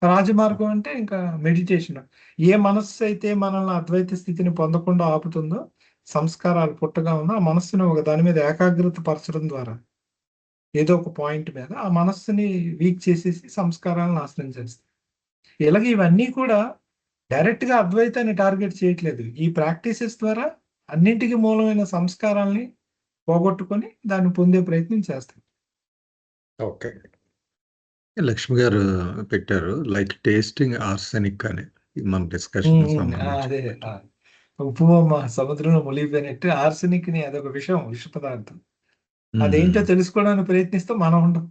రాజమార్గం అంటే ఇంకా మెడిటేషన్. ఏ మనస్సు అయితే మనల్ని అద్వైత స్థితిని పొందకుండా ఆపుతుందో, సంస్కారాలు పుట్టగా ఉందో, ఆ మనస్సును ఒక దాని మీద ఏకాగ్రత పరచడం ద్వారా, ఏదో ఒక పాయింట్ మీద ఆ మనస్సుని వీక్ చేసేసి సంస్కారాలను నాశనం చేస్తాయి. ఇలాగ ఇవన్నీ కూడా డైరెక్ట్ గా అద్వైతాన్ని టార్గెట్ చేయట్లేదు, ఈ ప్రాక్టీసెస్ ద్వారా అన్నింటికి మూలమైన సంస్కారాల్ని పోగొట్టుకొని దాన్ని పొందే ప్రయత్నం చేస్తాం. ఓకే, లక్ష్మి గారు పెట్టారు లైక్ టేస్టింగ్ ఆర్సెనిక్ అని మన డిస్కషన్. అదే ఉప్పు బొమ్మ సముద్రంలో మునిగిపోయినట్టు ఆర్సెనిక్ ని అదొక విష పదార్థం. అదేంటో తెలుసుకోవడానికి ప్రయత్నిస్తే మనం ఉండం.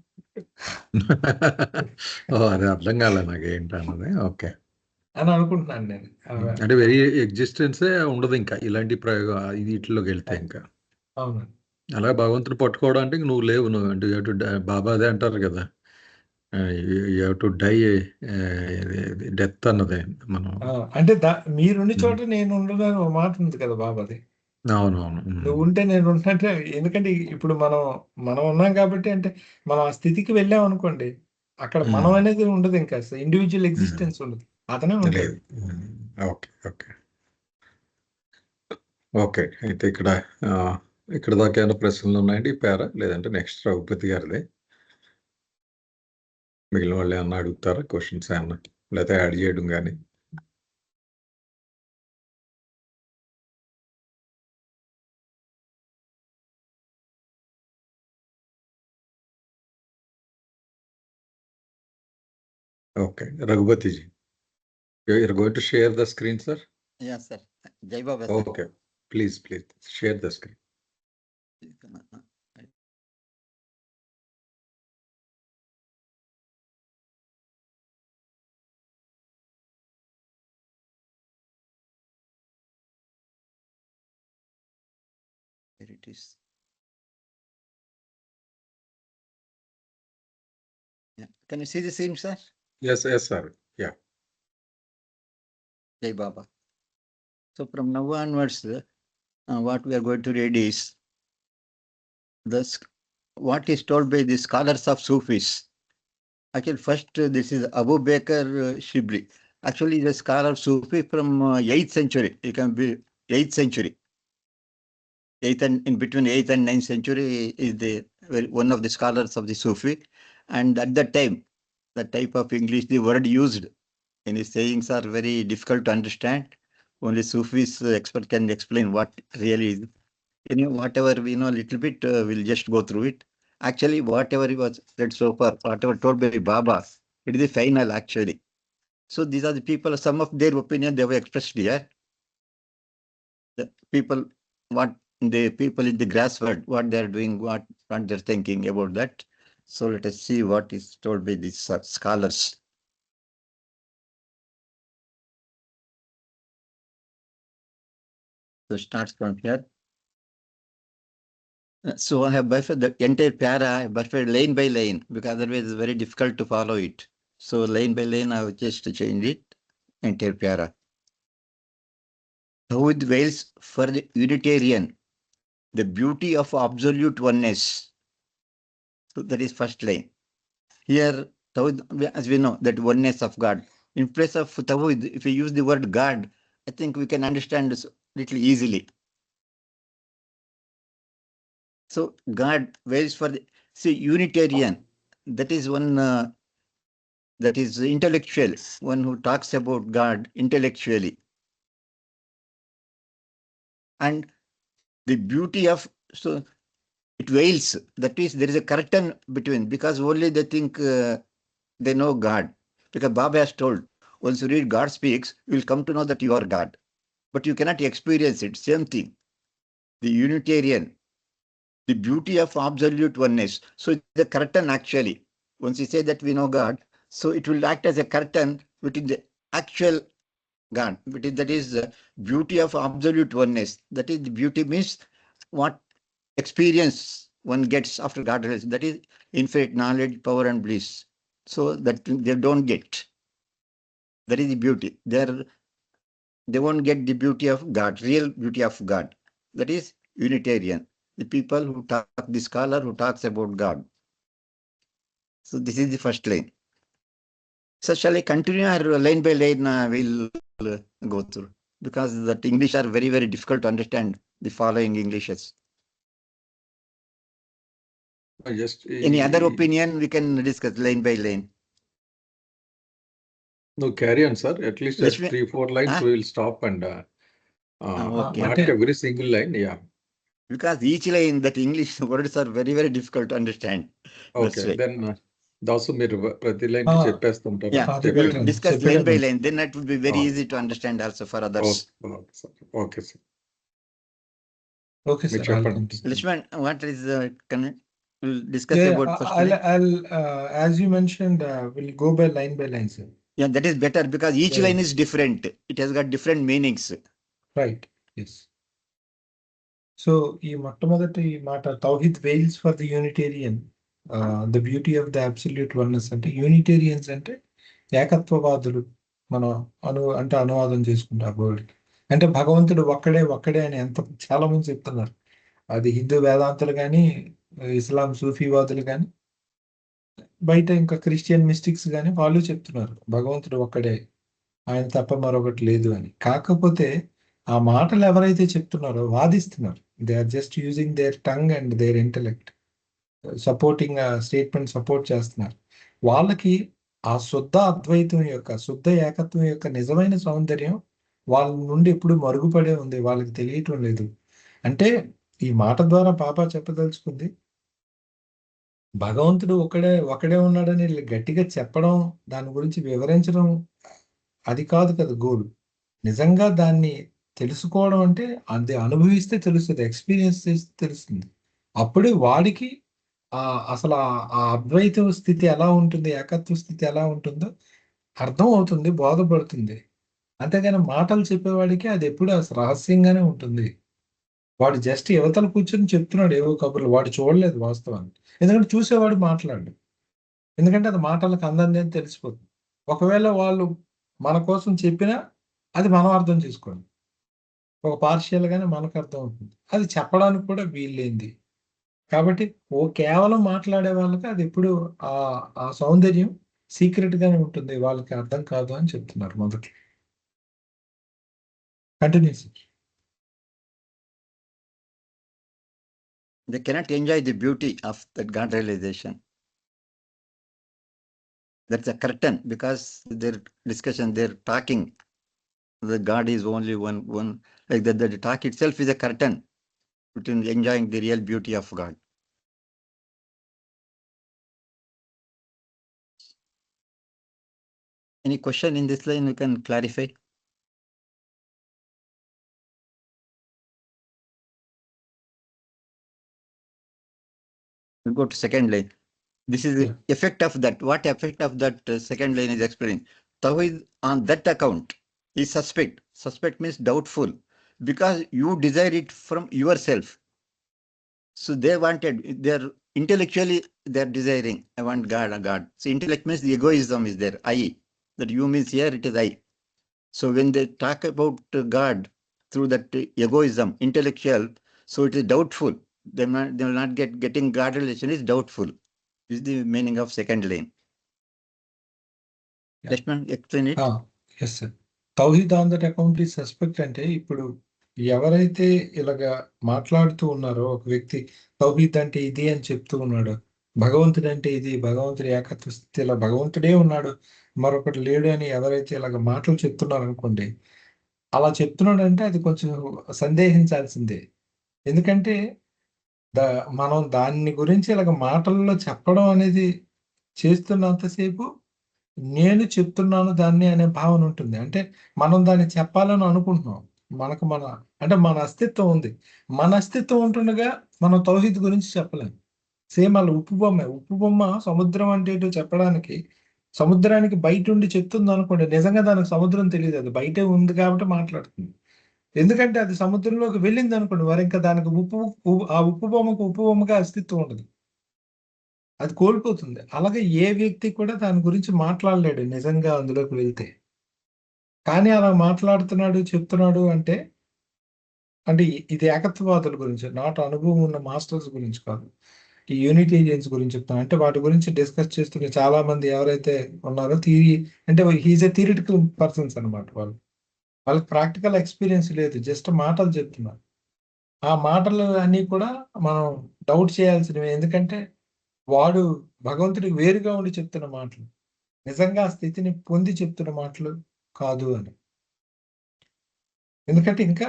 అది అర్థం కాలే నాకు ఏంటన్నది. ఓకే అని అనుకుంటున్నాను నేను. అంటే వెరీ ఎగ్జిస్టెన్సే ఉండదు ఇంకా ఇలాంటి ప్రయోగం వీటిలోకి వెళ్తే ఇంకా. అవును. అలా భగవంతుడు పట్టుకోవడం అంటే నువ్వు లేవు, నువ్వు అంటే బాబా అదే అంటారు కదా, you have to die death అన్నది మనం. అంటే మీరున్న చోట నేను ఉండదని ఒక మాట ఉంది కదా బాబాది. అవునవును. నువ్వు ఉంటే నేను ఉంటే, ఎందుకంటే ఇప్పుడు మనం ఉన్నాం కాబట్టి, అంటే మనం ఆ స్థితికి వెళ్ళాం అనుకోండి, అక్కడ మనం అనేది ఉండదు, ఇంకా ఇండివిజువల్ ఎగ్జిస్టెన్స్ ఉండదు, అతనే ఉంటాడు. లేదు. ఓకే ఓకే ఓకే అయితే ఇక్కడ దాకా ఏమైనా ప్రశ్నలు ఉన్నాయండి ఈ పేర, లేదంటే నెక్స్ట్ రఘుపతి గారిదే. మిగిలిన వాళ్ళు ఏమన్నా అడుగుతారా క్వశ్చన్స్ ఏమన్నా, లేకపోతే యాడ్ చేయడం కానీ. Okay Raghupatiji, you're going to share the screen, sir? Yes, sir. Jai Baba, sir. Okay, please share the screen. Here it is. Yeah. Can you see the scene, sir? Yes, sir. Yeah. Jai Baba. So from now onwards, what we are going to read is what is told by the scholars of Sufis. Actually, first, this is Abu Bakr Shibli. Actually, the scholar of Sufi from 8th century. It can be 8th century. 8th and in between 8th and 9th century is one of the scholars of the Sufi. And at that time, the type of English, the word used in his sayings are very difficult to understand. Only Sufis expert can explain what really is. Whatever we know a little bit, we'll just go through it. Actually, whatever he was read so far, whatever told by Baba, it is the final actually. So these are the people, some of their opinion they have expressed here. The people in the grass world, what they are doing, what they're thinking about that. So let us see what is told by these scholars. So starts from here. So I have bifurcated the entire para, I have bifurcated line by line, because otherwise it's very difficult to follow it. So line by line, I have just changed it, entire para. Tawhid wails for the Unitarian, the beauty of absolute oneness. So that is first line. Here, Tawhid, as we know, that oneness of God. In place of Tawhid, if we use the word God, I think we can understand this little easily. So God wails for the, Unitarian, that is one, that is intellectual, one who talks about God intellectually. And the beauty of, so it wails, that is, there is a curtain between, because only they think they know God. Because Baba has told, once you read God speaks, you will come to know that you are God. But you cannot experience it, same thing. The Unitarian, the beauty of absolute oneness. So the curtain actually, once you say that we know God, so it will act as a curtain between the actual God, that is the beauty of absolute oneness. That is, the beauty means what experience one gets after God, that is infinite knowledge, power and bliss. So that they don't get. That is the beauty. They won't get the beauty of God, real beauty of God. That is Unitarian. The people who talk, the scholar who talks about God. So this is the first line. So shall I continue or line by line we'll go through? Because that English are very, very difficult to understand, the following Englishes. Any other opinion we can discuss line by line. No, carry on, sir. At least 3-4 lines we will stop and okay. Not every single line, yeah. Because each line, that English words are very, very difficult to understand. Okay, then Dasu మీరు ప్రతి line ఆ, చెప్పేస్తుంటారు. Yeah, అది we will better. discuss Separate line by one. line. Then it will be very Ah. easy to understand also for others. Okay sir. Okay, మీరు sir. I'll చెప్పండి. continue. Lishman, what is we'll discuss Yeah, about first I'll, line. as you mentioned, we'll go by line, sir. Yeah, that is better because each Yeah. line is different. It has got different meanings. Right. Yes. So, ఈ మొట్టమొదటి మాట తౌహిద్ veils for the unitarian the beauty of the absolute oneness అంటే unitarians అంటే ఏకత్వవాదులు మనం అంటే అనువాదం చేసుకుంటాం వర్డ్ అంటే భగవంతుడు ఒక్కడే అని చాలా మంది చెప్తున్నారు. అది హిందూ వేదాంతులు కానీ ఇస్లాం సూఫీవాదులు కానీ బయట ఇంకా క్రిస్టియన్ మిస్టిక్స్ కానీ వాళ్ళు చెప్తున్నారు భగవంతుడు ఒక్కడే, ఆయన తప్ప మరొకటి లేదు అని. కాకపోతే ఆ మాటలు ఎవరైతే చెప్తున్నారో వాదిస్తున్నారు. They are just using their tongue and their intellect supporting statement support చేస్తున్నారు. వాళ్ళకి ఆ శుద్ధ అద్వైతం యొక్క శుద్ధ ఏకత్వం యొక్క నిజమైన సౌందర్యం వాళ్ళ నుండి ఎప్పుడు మరుగుపడే ఉంది, వాళ్ళకి తెలియటం లేదు. అంటే ఈ మాట ద్వారా పాపా చెప్పదలుచుకుంది భగవంతుడు ఒకడే ఉన్నాడని గట్టిగా చెప్పడం, దాని గురించి వివరించడం అది కాదు కదా గోల్. నిజంగా దాన్ని తెలుసుకోవడం అంటే అది అనుభవిస్తే తెలుస్తుంది, ఎక్స్పీరియన్స్ చేస్తే తెలుస్తుంది. అప్పుడే వాడికి అసలు ఆ అద్వైత స్థితి ఎలా ఉంటుంది, ఏకత్వ స్థితి ఎలా ఉంటుందో అర్థం అవుతుంది, బోధపడుతుంది. అంతేగాని మాటలు చెప్పేవాడికి అది ఎప్పుడు అసలు రహస్యంగానే ఉంటుంది. వాడు జస్ట్ యువతలు కూర్చొని చెప్తున్నాడు ఏవో కబుర్లు, వాడు చూడలేదు వాస్తవాన్ని. ఎందుకంటే చూసేవాడు మాట్లాడు, ఎందుకంటే అది మాటలకు అందంది అని తెలిసిపోతుంది. ఒకవేళ వాళ్ళు మన కోసం చెప్పినా అది మనం అర్థం చేసుకోండి, ఒక పార్షియల్గానే మనకు అర్థం అవుతుంది. అది చెప్పడానికి కూడా వీల్లేంది. కాబట్టి కేవలం మాట్లాడే వాళ్ళకి అది ఎప్పుడు ఆ సౌందర్యం సీక్రెట్ గానే ఉంటుంది, వాళ్ళకి అర్థం కాదు అని చెప్తున్నారు మొదటి. Continuous. They cannot enjoy the beauty of that God realization. That's a curtain because their discussion, they're talking. The God is only one like that. The talk itself is a curtain between enjoying the real beauty of God. Any question in this line we can clarify? We'll go to second line. This is the effect of that. What effect of that second line is explaining? Tawhid on that account is suspect. Suspect means doubtful because you desire it from yourself. So they wanted, they're intellectually, they're desiring, I want God, a God. So intellect means the egoism is there, I. That you means here, it is I. So when they talk about God through that egoism, intellectual, so it is doubtful. They will not getting God relation is doubtful. This is the meaning of second line. Yeah. Lashman, explain it. Yes sir. తౌహీద్ on that account ఈ suspect అంటే ఇప్పుడు ఎవరైతే ఇలాగా మాట్లాడుతూ ఉన్నారో ఒక వ్యక్తి తౌహీద్ అంటే ఇది అని చెప్తూ ఉన్నాడు, భగవంతుడు అంటే ఇది, భగవంతుడి ఏకత్వ స్థితిలో భగవంతుడే ఉన్నాడు మరొకటి లేడు అని ఎవరైతే ఇలాగ మాటలు చెప్తున్నారు అనుకోండి, అలా చెప్తున్నాడంటే అది కొంచెం సందేహించాల్సిందే. ఎందుకంటే మనం దాన్ని గురించి ఇలాగ మాటల్లో చెప్పడం అనేది చేస్తున్నంతసేపు నేను చెప్తున్నాను దాన్ని అనే భావన ఉంటుంది. అంటే మనం దాన్ని చెప్పాలని అనుకుంటున్నాం, మనకు అంటే మన అస్తిత్వం ఉంది. మన అస్తిత్వం ఉంటుండగా మనం తౌహీద్ గురించి చెప్పలేం. సేమ్ అలా ఉప్పు బొమ్మ సముద్రం అంటే ఏంటో చెప్పడానికి సముద్రానికి బయట ఉండి చెప్తుంది అనుకోండి, నిజంగా దానికి సముద్రం తెలియదు, అది బయటే ఉంది కాబట్టి మాట్లాడుతుంది. ఎందుకంటే అది సముద్రంలోకి వెళ్ళింది అనుకోండి, మరి ఇంకా దానికి ఆ ఉప్పు బొమ్మగా అస్తిత్వం ఉండదు, అది కోల్పోతుంది. అలాగే ఏ వ్యక్తి కూడా దాని గురించి మాట్లాడలేడు నిజంగా అందులోకి వెళ్తే. కానీ అలా మాట్లాడుతున్నాడు, చెప్తున్నాడు అంటే ఇది ఏకత్వవాదుల గురించి, నాట్ అనుభవం ఉన్న మాస్టర్స్ గురించి కాదు, ఈ యూనిటేరియన్స్ గురించి చెప్తాను. అంటే వాటి గురించి డిస్కస్ చేస్తున్న చాలా మంది ఎవరైతే ఉన్నారో అంటే హీజ్ ఎ థియరిటికల్ పర్సన్స్ అనమాట. వాళ్ళకి ప్రాక్టికల్ ఎక్స్పీరియన్స్ లేదు, జస్ట్ మాటలు చెప్తున్నారు. ఆ మాటలు అన్నీ కూడా మనం డౌట్ చేయాల్సినవి, ఎందుకంటే వాడు భగవంతుడికి వేరుగా ఉండి చెప్తున్న మాటలు, నిజంగా ఆ స్థితిని పొంది చెప్తున్న మాటలు కాదు అని. ఎందుకంటే ఇంకా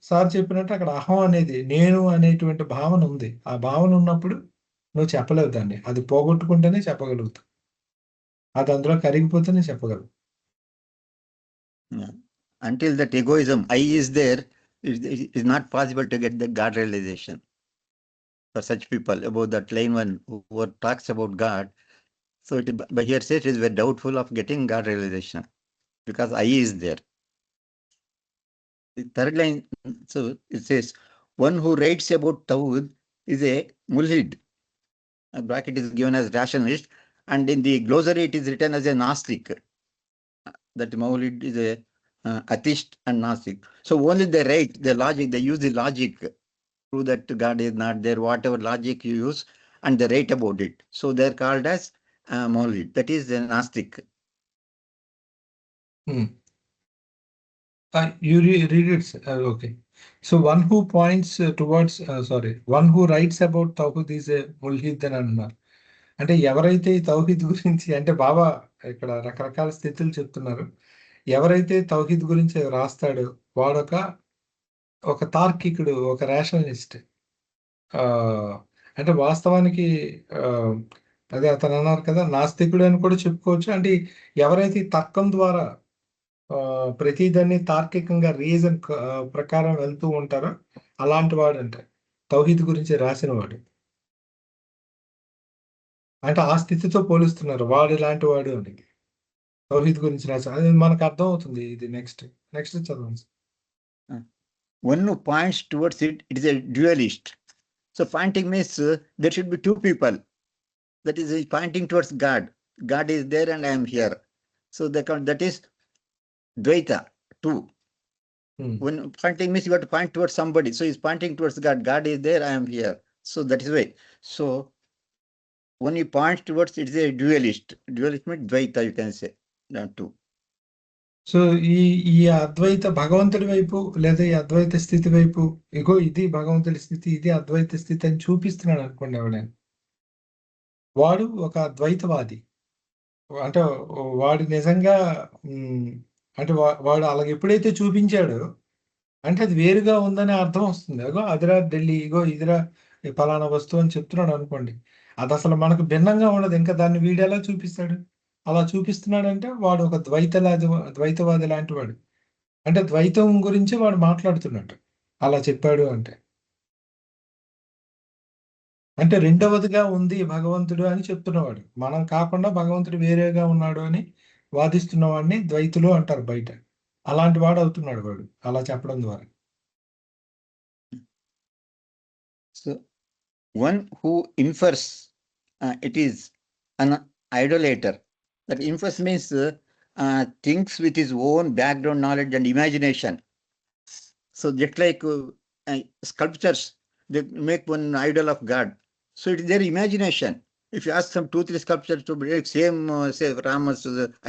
సార్ చెప్పినట్టు అక్కడ అహం అనేది, నేను అనేటువంటి భావన ఉంది. ఆ భావన ఉన్నప్పుడు నువ్వు చెప్పలేవు దాన్ని, అది పోగొట్టుకుంటేనే చెప్పగలుగుతావు. అది అందులో కరిగిపోతేనే చెప్పగలం. Yeah. Until that egoism, I is there, it is not possible to get the God realization. For such people, about that line one who talks about God, so by here says it is very doubtful of getting God realization because I is there. The third line, so it says, one who writes about Tawhid is a mulhid. A bracket is given as rationalist, and in the glossary it is written as a Gnostic. That Maulid is a atheist and Gnostic. So only they write the logic, they use the logic, prove that God is not there, whatever logic you use, and they write about it. So they're called as Maulid. That is the Gnostic. You read it. Okay. So one who points towards, one who writes about Tawhid is a mulhid అని అన్నారు. అంటే ఎవరైతే ఈ తౌహీద్ గురించి, అంటే బాబా ఇక్కడ రకరకాల స్థితులు చెప్తున్నారు. ఎవరైతే తౌహీద్ గురించి రాస్తాడో వాడొక తార్కికుడు, ఒక రేషనలిస్ట్. అంటే వాస్తవానికి అదే అతను అన్నారు కదా, నాస్తికుడు అని కూడా చెప్పుకోవచ్చు. అంటే ఎవరైతే ఈ తర్కం ద్వారా ప్రతిదాన్ని తార్కికంగా రీజన్ ప్రకారం వెళ్తూ ఉంటారో అలాంటి వాడు అంటే తౌహీద్ గురించి రాసిన వాడు. అంటే ఆ స్థితితో పోలుస్తున్నారు, వాడు ఇలాంటి వాడు అని తౌహీద్ గురించి రాసిన. అది మనకు అర్థం అవుతుంది. ఇది నెక్స్ట్ చదవండి. One who points towards it, it is a dualist. So pointing means there should be two people. That is pointing towards God. God is there and I am here. So that is Dvaita, two. When pointing means you have to point towards somebody. So he's pointing towards God. God is there, I am here. So that is why. So when he points towards, it is a dualist. Dualist means Dvaita, you can say. Not two. So ఈ అద్వైత భగవంతుడి వైపు లేదా ఈ అద్వైత స్థితి వైపు, ఇగో ఇది భగవంతుడి స్థితి, ఇది అద్వైత స్థితి అని చూపిస్తున్నాడు అనుకోండి ఎవడైనా, వాడు ఒక అద్వైతవాది. అంటే వాడు నిజంగా అంటే వాడు అలాగ ఎప్పుడైతే చూపించాడో అంటే అది వేరుగా ఉందనే అర్థం వస్తుంది. అగో అదిరా ఢిల్లీ, ఇగో ఇదిరా ఫలానా వస్తువు అని చెప్తున్నాడు అనుకోండి, అది అసలు మనకు భిన్నంగా ఉండదు. ఇంకా దాన్ని వీడు ఎలా చూపిస్తాడు? అలా చూపిస్తున్నాడంటే వాడు ఒక ద్వైతవాది లాంటి వాడు. అంటే ద్వైతం గురించి వాడు మాట్లాడుతున్నట్టు అలా చెప్పాడు అంటే రెండవదిగా ఉంది భగవంతుడు అని చెప్తున్నవాడు. మనం కాకుండా భగవంతుడు వేరేగా ఉన్నాడు అని వాదిస్తున్న వాడిని ద్వైతులు అంటారు బయట. అలాంటి వాడు అవుతున్నాడు వాడు అలా చెప్పడం ద్వారా. So one who infers it is an idolater. That infers means thinks with his own background knowledge and imagination. So just like sculptures, they make one idol of God. So it is their imagination. If you ask some 2-3 sculptures to break same, say Rama's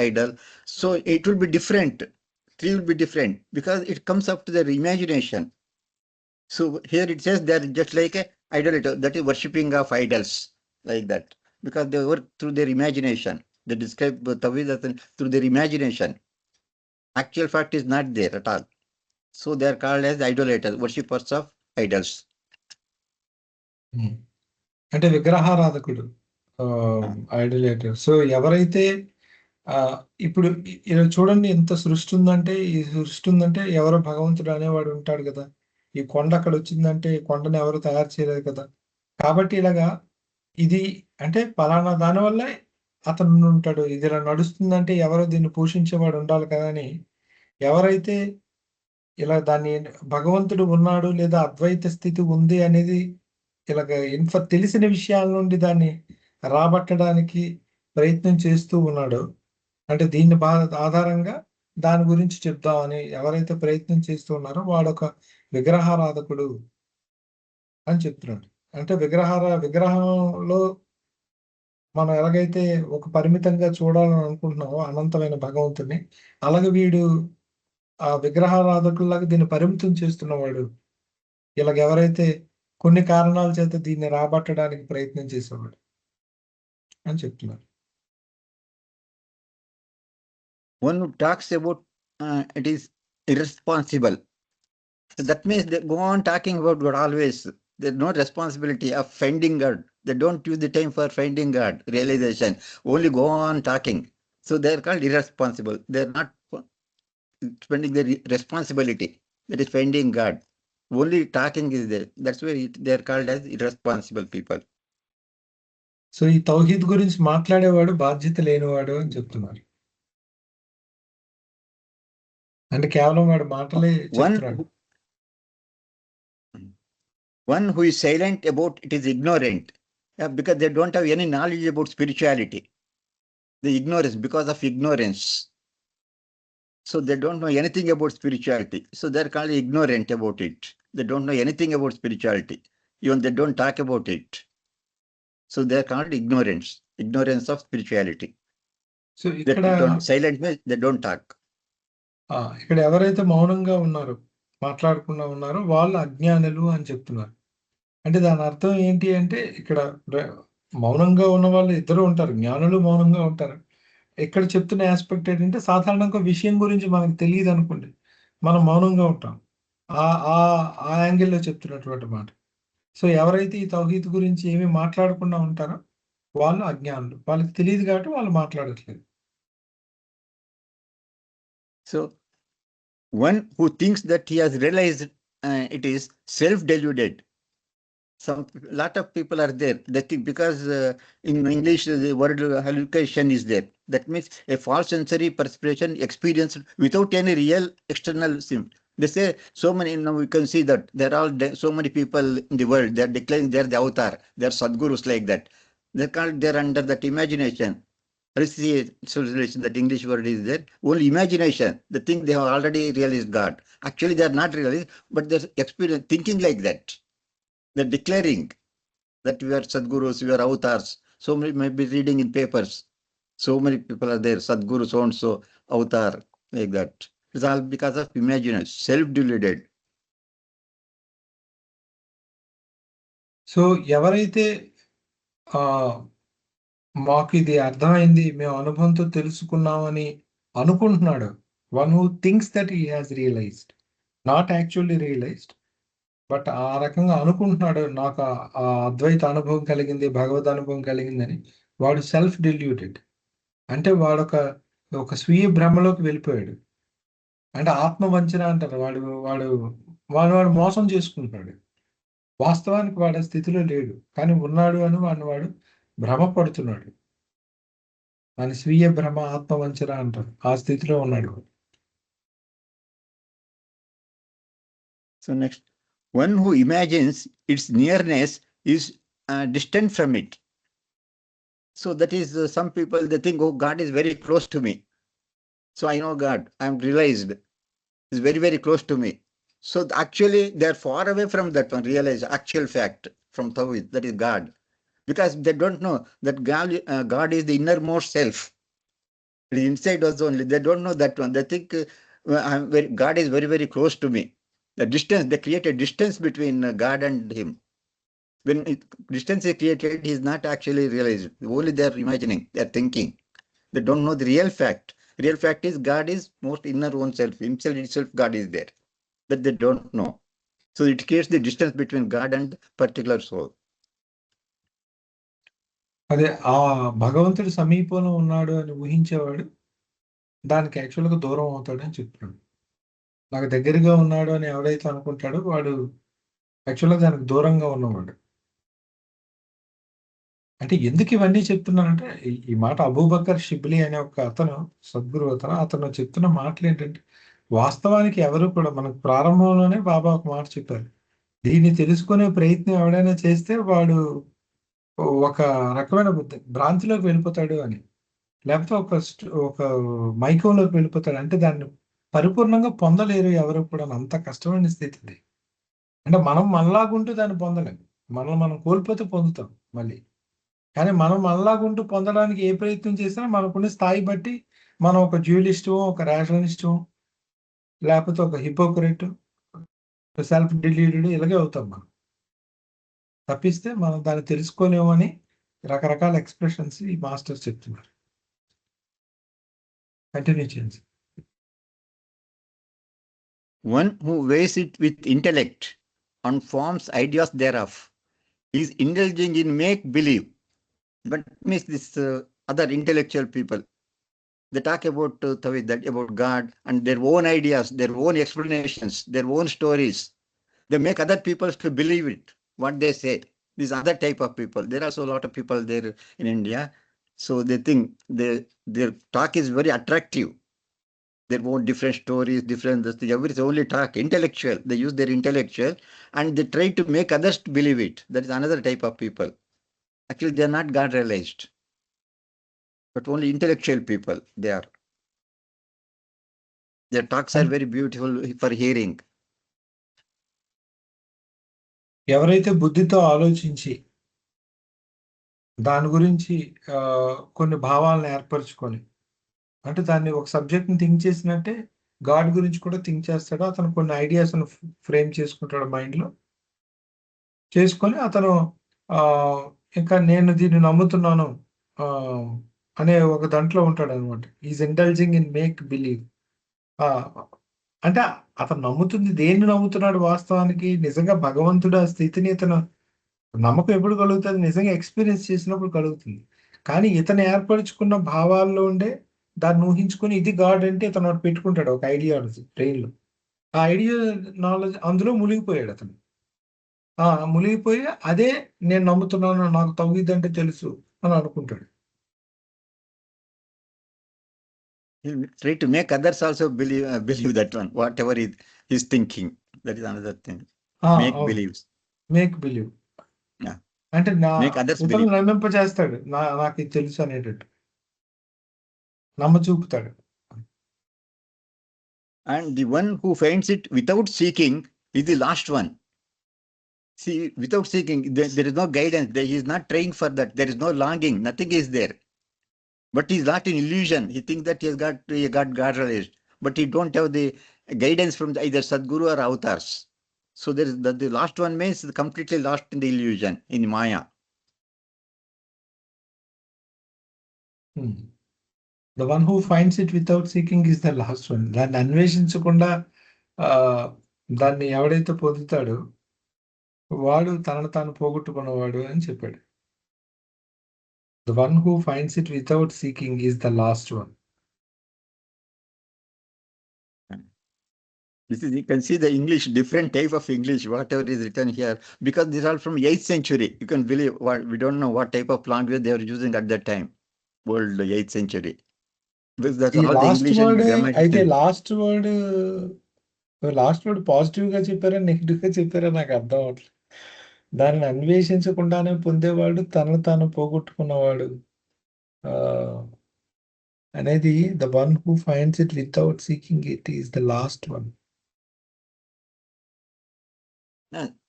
idol, so it will be different. 3 will be different because it comes up to their imagination. So here it says they are just like a idolater, that is worshipping of idols, like that, because they work through their imagination. They describe Tawhid through their imagination. Actual fact is not there at all. So they are called as idolaters, worshippers of idols. అంటే విగ్రహారాధకుడు, ఐడోలేటర్. So ఎవరైతే ఇప్పుడు ఇలా చూడండి, ఎంత సృష్టి ఉందంటే, ఈ సృష్టి ఉందంటే ఎవరో భగవంతుడు అనేవాడు ఉంటాడు కదా. ఈ కొండ అక్కడ వచ్చిందంటే కొండను ఎవరు తయారు చేయలేదు కదా. కాబట్టి ఇలాగా ఇది అంటే పలానా దానివల్ల అతను ఉంటాడు, ఇది ఇలా నడుస్తుందంటే ఎవరో దీన్ని పోషించేవాడు ఉండాలి కదా అని ఎవరైతే ఇలా దాన్ని భగవంతుడు ఉన్నాడు లేదా అద్వైత స్థితి ఉంది అనేది ఇలాగ తెలిసిన విషయాల నుండి దాన్ని రాబట్టడానికి ప్రయత్నం చేస్తూ ఉన్నాడు. అంటే దీన్ని ఆధారంగా దాని గురించి చెప్దామని ఎవరైతే ప్రయత్నం చేస్తూ ఉన్నారో వాడొక విగ్రహారాధకుడు అని చెప్తున్నాడు. అంటే విగ్రహంలో మనం ఎలాగైతే ఒక పరిమితంగా చూడాలని అనుకుంటున్నామో అనంతమైన భగవంతుని, అలాగే వీడు ఆ విగ్రహారాధకుల్లాగా దీన్ని పరిమితం చేస్తున్నవాడు. ఇలాగ ఎవరైతే కొన్ని కారణాల చేత దీన్ని రాబట్టడానికి ప్రయత్నం చేసేవాడు అని చెప్తున్నారు. One who talks about it is irresponsible. So that means they go on talking about God always. There's no responsibility of finding God. They don't use the time for finding God, realization. Only go on talking. So they are called irresponsible. They are not spending their responsibility. That is finding God. Only talking is there. That's why they are called as irresponsible people. So ఈ తౌహీద్ గురించి మాట్లాడేవాడు బాధ్యత లేనివాడు అని చెప్తున్నారు. అంటే కేవలం వాడు మాటలే చెప్తున్నాడు. One who is silent about it is ignorant, because they don't have any knowledge about spirituality. The ignorance, because of ignorance. So they don't know anything about spirituality. So they're called ignorant about it. They don't know anything about spirituality. Even they don't talk about it. So they're called ignorance of spirituality. So They ఇక్కడ don't, silent means they don't talk. ఇక్కడ ఎవరైతే మౌనంగా ఉన్నారో, మాట్లాడకుండా ఉన్నారో వాళ్ళు అజ్ఞానులు అని చెప్తున్నారు. అంటే దాని అర్థం ఏంటి అంటే ఇక్కడ మౌనంగా ఉన్న వాళ్ళు ఇద్దరు ఉంటారు, జ్ఞానులు మౌనంగా ఉంటారు. ఇక్కడ చెప్తున్న ఆస్పెక్ట్ ఏంటంటే సాధారణంగా విషయం గురించి మనకు తెలియదు అనుకోండి, మనం మౌనంగా ఉంటాం. ఆ యాంగిల్లో చెప్తున్నటువంటి మాట. సో ఎవరైతే ఈ తౌహీద్ గురించి ఏమీ మాట్లాడకుండా ఉంటారో వాళ్ళు అజ్ఞానులు. వాళ్ళకి తెలియదు కాబట్టి వాళ్ళు మాట్లాడట్లేదు. So one who thinks that he has realized it is self-deluded. Lot of people are there. They think because in English the word hallucination is there. That means a false sensory perception experienced without any real external symptom. They say so many. Now we can see that there are so many people in the world. They are declaring they are the avatar. They are sadgurus like that. They are under that imagination. That English word is there. Only imagination. They think they have already realized God. Actually, they are not realized, but they are experience thinking like that. They're declaring that we are Sadgurus, we are avatars. So many may be reading in papers. So many people are there, Sadguru, so and so, avatar, like that. It's all because of imagination, self-deluded. So ఎవరైతే మాకు ఇది అర్థమైంది, మేము అనుభవంతో తెలుసుకున్నామని అనుకుంటున్నాడు, one who thinks that he has realized, not actually realized, but ఆ రకంగా అనుకుంటున్నాడు, నాకు ఆ అద్వైత అనుభవం కలిగింది, భగవద్ అనుభవం కలిగిందని, వాడు సెల్ఫ్ డిల్యూటెడ్. అంటే వాడు ఒక స్వీయ భ్రమలోకి వెళ్ళిపోయాడు. అంటే ఆత్మవంచన అంటారు. వాడు మోసం చేసుకుంటున్నాడు. వాస్తవానికి వాడు ఆ స్థితిలో లేడు, కానీ ఉన్నాడు అని వాడు భ్రమపడుతున్నాడు. దాని స్వీయ భ్రమ, ఆత్మవంచన అంటారు. ఆ స్థితిలో ఉన్నాడు. So next, one who imagines its nearness is distant from it. So that is some people, they think, oh, God is very close to me. So I know God, I am realized, is very, very close to me. So actually they are far away from that one, realize actual fact from Tawhid, that is God. Because they don't know that God is the innermost self. The inside was only, they don't know that one. They think God is very, very close to me. The distance, they create a distance between God and him. When distance is created, he is not actually realized. Only they are imagining, they are thinking. They don't know the real fact. Real fact is God is most inner own self. Himself itself, God is there. That they don't know. So it creates the distance between God and particular soul. అదే ఆ భగవంతుడి సమీపంలో ఉన్నాడు అని ఊహించేవాడు దానికి యాక్చువల్గా దూరం అవుతాడు అని చెప్తున్నాడు. నాకు దగ్గరగా ఉన్నాడు అని ఎవడైతే అనుకుంటాడో వాడు యాక్చువల్గా దానికి దూరంగా ఉన్నవాడు. అంటే ఎందుకు ఇవన్నీ చెప్తున్నానంటే ఈ మాట అబూబకర్ షిబ్లీ అనే ఒక అతను, సద్గురు అతను చెప్తున్న మాటలు ఏంటంటే, వాస్తవానికి ఎవరు కూడా మనకు ప్రారంభంలోనే బాబా ఒక మాట చెప్పారు, దీన్ని తెలుసుకునే ప్రయత్నం ఎవడైనా చేస్తే వాడు ఒక రకమైన భ్రాంతిలోకి వెళ్ళిపోతాడు అని, లేకపోతే ఒక మైకంలోకి వెళ్ళిపోతాడు. అంటే దాన్ని పరిపూర్ణంగా పొందలేరు ఎవరు కూడా. అంత కష్టమైన స్థితి. అంటే మనం మనలాగుంటూ దాన్ని పొందలేము. మనం కోల్పోతే పొందుతాం మళ్ళీ. కానీ మనం మనలాగుంటూ పొందడానికి ఏ ప్రయత్నం చేసినా మనకున్న స్థాయి బట్టి మనం ఒక డ్యూలిస్టు, ఒక రేషనలిస్టు, లేకపోతే ఒక హిపోక్రెట్, సెల్ఫ్ డిలీటెడ్ ఇలాగే అవుతాం మనం. తప్పిస్తే మనం దాన్ని తెలుసుకోలేమని రకరకాల ఎక్స్ప్రెషన్స్ ఈ మాస్టర్స్ చెప్తున్నారు. కంటిన్యూ చేయండి. One who weighs it with intellect and forms ideas thereof is indulging in make-believe. But means this other intellectual people, They talk about Tawhid, that about God and their own ideas, their own explanations, their own stories. They make other people to believe it, what they say. These other type of people. There are also a lot of people there in India. So they think their talk is very attractive. Their own different stories, different this thing. Everything only talk, intellectual. They use their intellectual and they try to make others to believe it. That is another type of people. Actually, they are not God realized, but only intellectual people they are. Their talks are very beautiful for hearing. ఎవరైతే బుద్ధితో ఆలోచించి దాని గురించి కొన్ని భావాలను ఏర్పరచుకొని అంటే దాన్ని ఒక సబ్జెక్ట్ని థింక్ చేసినట్టే గాడ్ గురించి కూడా థింక్ చేస్తాడు. అతను కొన్ని ఐడియాస్ ఫ్రేమ్ చేసుకుంటాడు మైండ్లో, చేసుకొని అతను ఇంకా నేను దీన్ని నమ్ముతున్నాను అనే ఒక దాంట్లో ఉంటాడు అనమాట. Is ఇంటెలిజింగ్ in make believe. అంటే అతను నమ్ముతుంది దేన్ని నమ్ముతున్నాడు వాస్తవానికి? నిజంగా భగవంతుడు ఆ స్థితిని ఇతను నమ్మకం ఎప్పుడు కలుగుతుంది? నిజంగా ఎక్స్పీరియన్స్ చేసినప్పుడు కలుగుతుంది. కానీ ఇతను ఏర్పరచుకున్న భావాల్లో ఉండే దాన్ని ఊహించుకొని ఇది గాడ్ అంటే ఇతను ఒకటి పెట్టుకుంటాడు, ఒక ఐడియాలజీ బ్రెయిన్లో. ఆ ఐడియా నాలెడ్జ్ అందులో మునిగిపోయాడు అతను. మునిగిపోయి అదే నేను నమ్ముతున్నాను, నాకు తౌహీద్ అంటే తెలుసు అని అనుకుంటాడు. He'll try to make others also believe that one, whatever he's thinking. That is another thing. Make believes. Make believe. Yeah. అంటే Make others ఇతను believe. నమ్మింప చేస్తాడు, నాకు ఇది తెలుసు అనేటట్టు నమ్మ చూపుతాడు. And the one who finds it without seeking is the last one. See, without seeking, there is no guidance. He is not trying for that. There is no longing. Nothing is there. But he is not in illusion. He thinks that he got God realized. But he don't have the guidance from either Sadguru or avatars. So there is the last one means completely lost in the illusion, in Maya. The one who finds it without seeking is the last one. దాన్ని అన్వేషించకుండా దాన్ని ఎవడైతే పొందుతాడో వాడు తనను తాను పోగొట్టుకున్నవాడు అని చెప్పాడు. The one who finds it without seeking is the last one. This is, you can see the English, different type of English, whatever is written here, because these are from 8th century. You can believe we don't know what type of language they were using at that time, world 8th century. That's all the English and grammatical. అయితే last word positive గా చెప్పారా negative గా చెప్పారా నాకు అర్థం అవట్లేదు. దానిని అన్వేషించకుండానే పొందేవాడు తనను తాను పోగొట్టుకున్నవాడు అనేది the one who finds it without seeking it is the last one.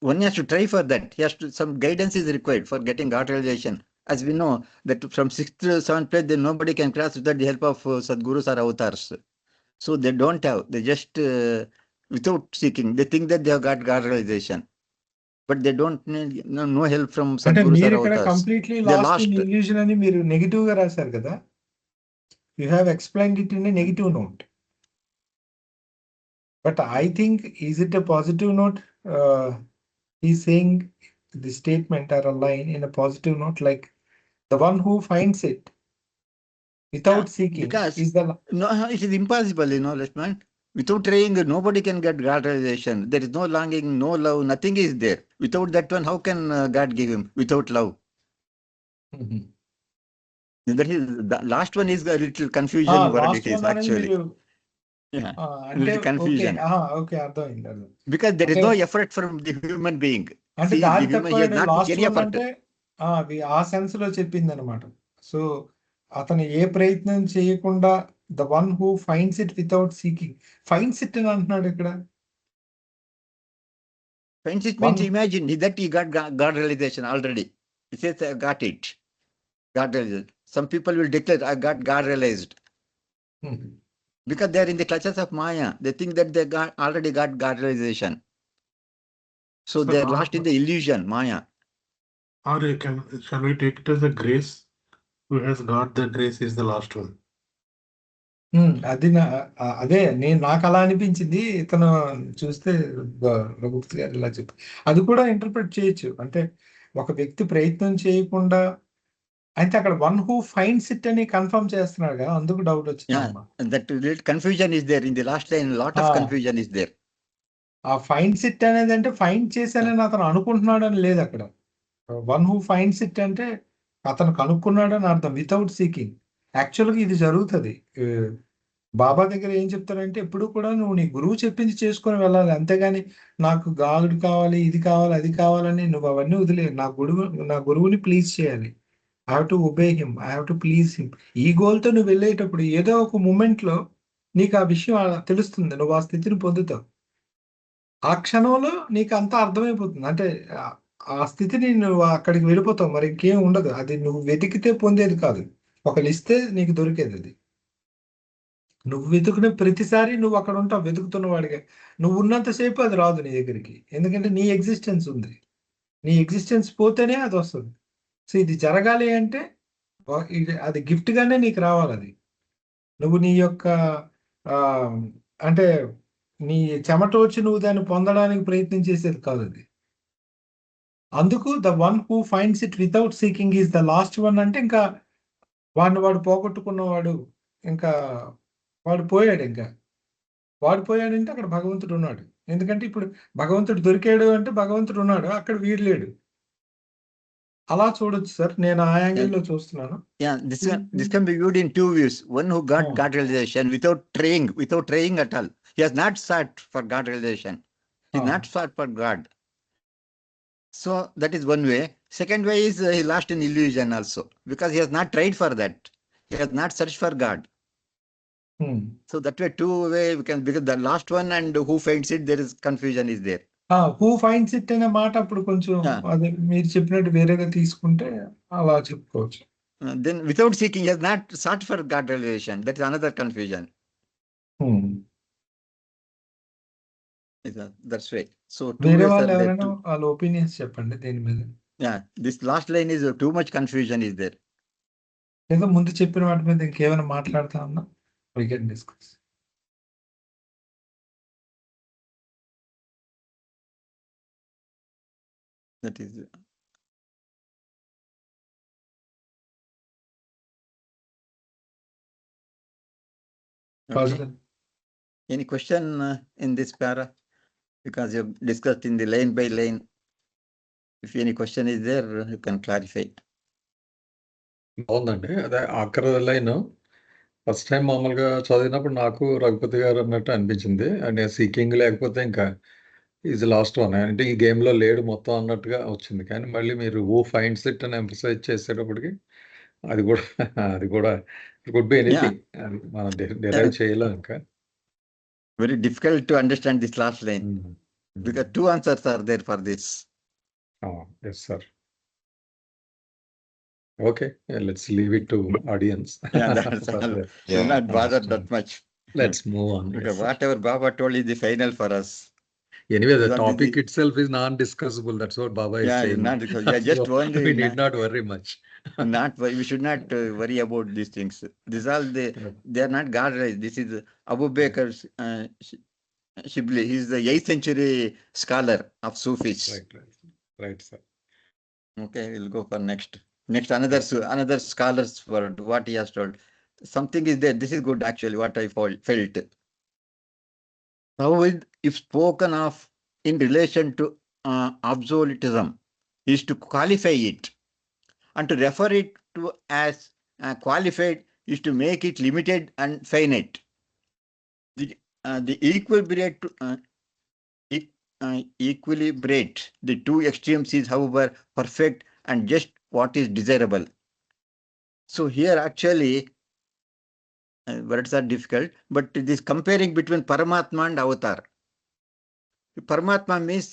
One has to try for that. He has to, some guidance is required for getting God realization. As we know that from 6th to 7th place, then nobody can cross without the help of Sadgurus or avatars. So they don't have, they just without seeking, they think that they have got God realization. But they don't need no help from Sadgurus or avatars. Completely lost in illusion అని మీరు negative గా రాశారు కదా. You have explained it in a negative note. But I think, is it a positive note? He's saying the statement or a line in a positive note, like the one who finds it without seeking. Because is the no, it is impossible, Lakshman. Without trying, nobody can get God realization. There is no longing, no love, nothing is there. Without that one, how can God give him? Without love. That is, the last one is a little confusion word it is actually. Yeah, little confusion. Okay, అర్థమైంది. Because there is no effort from the human being. అంటే See, దాని the human తప్ప is not last any one effort. అంటే ఆ sense లో చెప్పింది అనమాట. So అతను ఏ ప్రయత్నం చేయకుండా the one who finds it without seeking. Finds it అని అంటున్నాడు ఇక్కడ. Finds it means imagine that he got God realization already. He says, I got it. God realized. Some people will declare, I got God realized. Because they are in the clutches of Maya. They think that they already got God realization. So they are lost in the illusion, Maya. Or shall we take it as a grace? Who has got the grace is the last one. అదే నాకు అలా అనిపించింది. ఇతను చూస్తే రఘుపతి గారు ఇలా చెప్పి అది కూడా ఇంటర్ప్రిట్ చేయొచ్చు. అంటే ఒక వ్యక్తి ప్రయత్నం చేయకుండా అయితే అక్కడ వన్ హూ ఫైండ్స్ ఇట్ అని కన్ఫర్మ్ చేస్తున్నాడు కదా, అందుకు డౌట్ Yeah, వచ్చిందమ్మా. that little confusion is there in the last line. Lot of Ah. confusion is there. ఆ ఫైండ్స్ ఇట్ అనేది అంటే ఫైండ్ చేశానని అతను అనుకుంటున్నాడు అని లేదు అక్కడ. వన్ హూ ఫైండ్స్ ఇట్ అంటే అతను కనుక్కున్నాడు అని అర్థం, వితౌట్ సీకింగ్. యాక్చువల్గా ఇది జరుగుతుంది. బాబా దగ్గర ఏం చెప్తారంటే ఎప్పుడు కూడా నువ్వు నీ గురువు చెప్పింది చేసుకొని వెళ్ళాలి, అంతేగాని నాకు గాలుడు కావాలి, ఇది కావాలి, అది కావాలని నువ్వు అవన్నీ వదిలే. నా గురువుని ప్లీజ్ చేయాలి. I have to obey him, I have to please him. ఈ గోల్తో నువ్వు వెళ్ళేటప్పుడు ఏదో ఒక మూమెంట్లో నీకు ఆ విషయం తెలుస్తుంది, నువ్వు ఆ స్థితిని పొందుతావు. ఆ క్షణంలో నీకు అంతా అర్థమైపోతుంది. అంటే ఆ స్థితిని నువ్వు అక్కడికి వెళ్ళిపోతావు, మరి ఇంకేం ఉండదు. అది నువ్వు వెతికితే పొందేది కాదు, ఒకళ్ళు ఇస్తే నీకు దొరికేది అది. నువ్వు వెతుకునే ప్రతిసారి నువ్వు అక్కడ ఉంటావు వెతుకుతున్న వాడిగా. నువ్వు ఉన్నంతసేపు అది రాదు నీ దగ్గరికి, ఎందుకంటే నీ ఎగ్జిస్టెన్స్ ఉంది. నీ ఎగ్జిస్టెన్స్ పోతేనే అది వస్తుంది. సో ఇది జరగాలి అంటే అది గిఫ్ట్గానే నీకు రావాలి. అది నువ్వు నీ యొక్క అంటే నీ చెమట వచ్చి నువ్వు దాన్ని పొందడానికి ప్రయత్నం చేసేది కాదు అది. అందుకు the one who finds it without seeking is the last one. అంటే ఇంకా వాడు పోగొట్టుకున్నవాడు, ఇంకా వాడు పోయాడు. ఇంకా వాడు పోయాడంటే అక్కడ భగవంతుడు ఉన్నాడు. ఎందుకంటే ఇప్పుడు భగవంతుడు దొరికాడు అంటే భగవంతుడు ఉన్నాడు, అక్కడ వీడు లేడు. అలా చూడొచ్చు సార్, నేను ఆ యాంగిల్లో చూస్తున్నాను. Yeah, this can be viewed in two views. One who got God realization without trying at all. He has not sought for God realization. He has not sought for God. So that is one way. Second way is he lost in illusion also, because he has not tried for that. He has not searched for God. So that way, two way we can, because the last one and who finds it, there is confusion is there. Who finds it అనే మాట అప్పుడు కొంచెం అదే మీరు చెప్పినట్టు వేరేగా తీసుకుంటే అలా చెప్పుకోవచ్చు. Then without seeking, he has not sought for God realization. That is another confusion. That's right. So వేరే వాళ్ళు ఎవరైనా వాళ్ళ ఒపీనియన్స్ చెప్పండి దీని మీద. Yeah, this last line is too much confusion is there. ఏదో ముందు చెప్పిన వాటి మీద ఇంకేమైనా మాట్లాడుతా ఉన్నా we can discuss. That is okay. Any question in this para? Because you've discussed in the line by line. If any question is there, you can clarify. బాగుందండి. అదే ఆఖరి లైన్ ఫస్ట్ టైం మామూలుగా చదివినప్పుడు నాకు రఘుపతి గారు అన్నట్టు అనిపించింది. అంటే సీకింగ్ లేకపోతే ఇంకా ఈజ్ లాస్ట్ వన్, అంటే ఈ గేమ్లో లేడు మొత్తం అన్నట్టుగా వచ్చింది. కానీ మళ్ళీ మీరు హూ ఫైండ్స్ ఇట్ అని ఎంఫసైజ్ చేసేటప్పటికి అది కూడా గుడ్ బి ఎనీథింగ్, అది మనం డిరైవ్ చేయలేం ఇంకా. Very difficult to understand this last line because two answers are there for this. Yes, sir. Okay, let's leave it to audience. That's all. We'll not bother that much. Let's move on. Because whatever Baba told is the final for us. Anyway, the topic itself is non-discussable. That's what Baba is saying. Not because just only we need not worry much. We should not worry about these things. These all they are not God raised. This is Abu Bakr Shibli. He is the 8th century scholar of Sufis. Right, sir. Okay, we'll go for next another scholar's word. What he has told. Something is there. This is good actually. What I felt. How if spoken of in relation to absolutism is to qualify it, and to refer it to as qualified is to make it limited and finite. The equilibrate the two extremes is, however, perfect and just what is desirable. So here actually words are difficult, but this comparing between Paramatma and Avatar. Paramatma means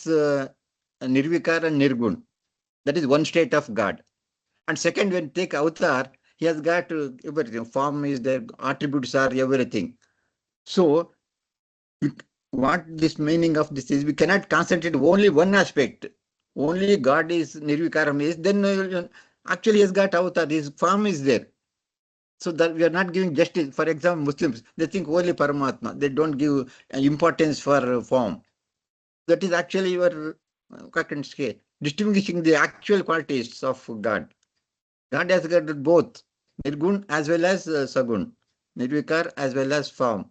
Nirvikar and Nirgun. That is one state of God. And second, when take Avatar, he has got everything. Form is there, attributes are everything. So what this meaning of this is, we cannot concentrate only one aspect. Only God is Nirvikaram is, then actually he has got Avatar, his form is there. So that we are not giving justice. For example, Muslims, they think only Paramatma. They don't give importance for form. That is actually your distinguishing the actual qualities of God. God has got both Nirgun as well as Sagun, Nirvikar as well as form.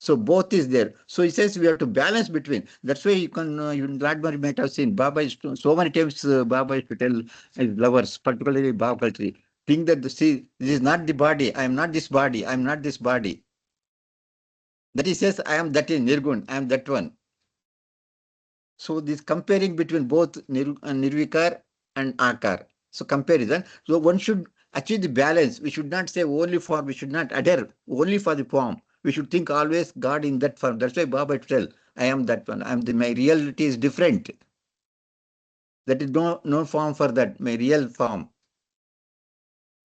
So both is there. So he says we have to balance between. That's why you can, Vladimir might have seen Baba is so many times Baba is to tell his lovers, particularly Baba culture, think that see, this is not the body. I am not this body. I am not this body. That he says, I am that in Nirgun. I am that one. So this comparing between both Nirvikar and Akar. So comparison. So one should achieve the balance. We should not say only form. We should not adhere only for the form. We should think always God in that form. That's why Baba tell, I am that one. My reality is different. That is no form for that. My real form.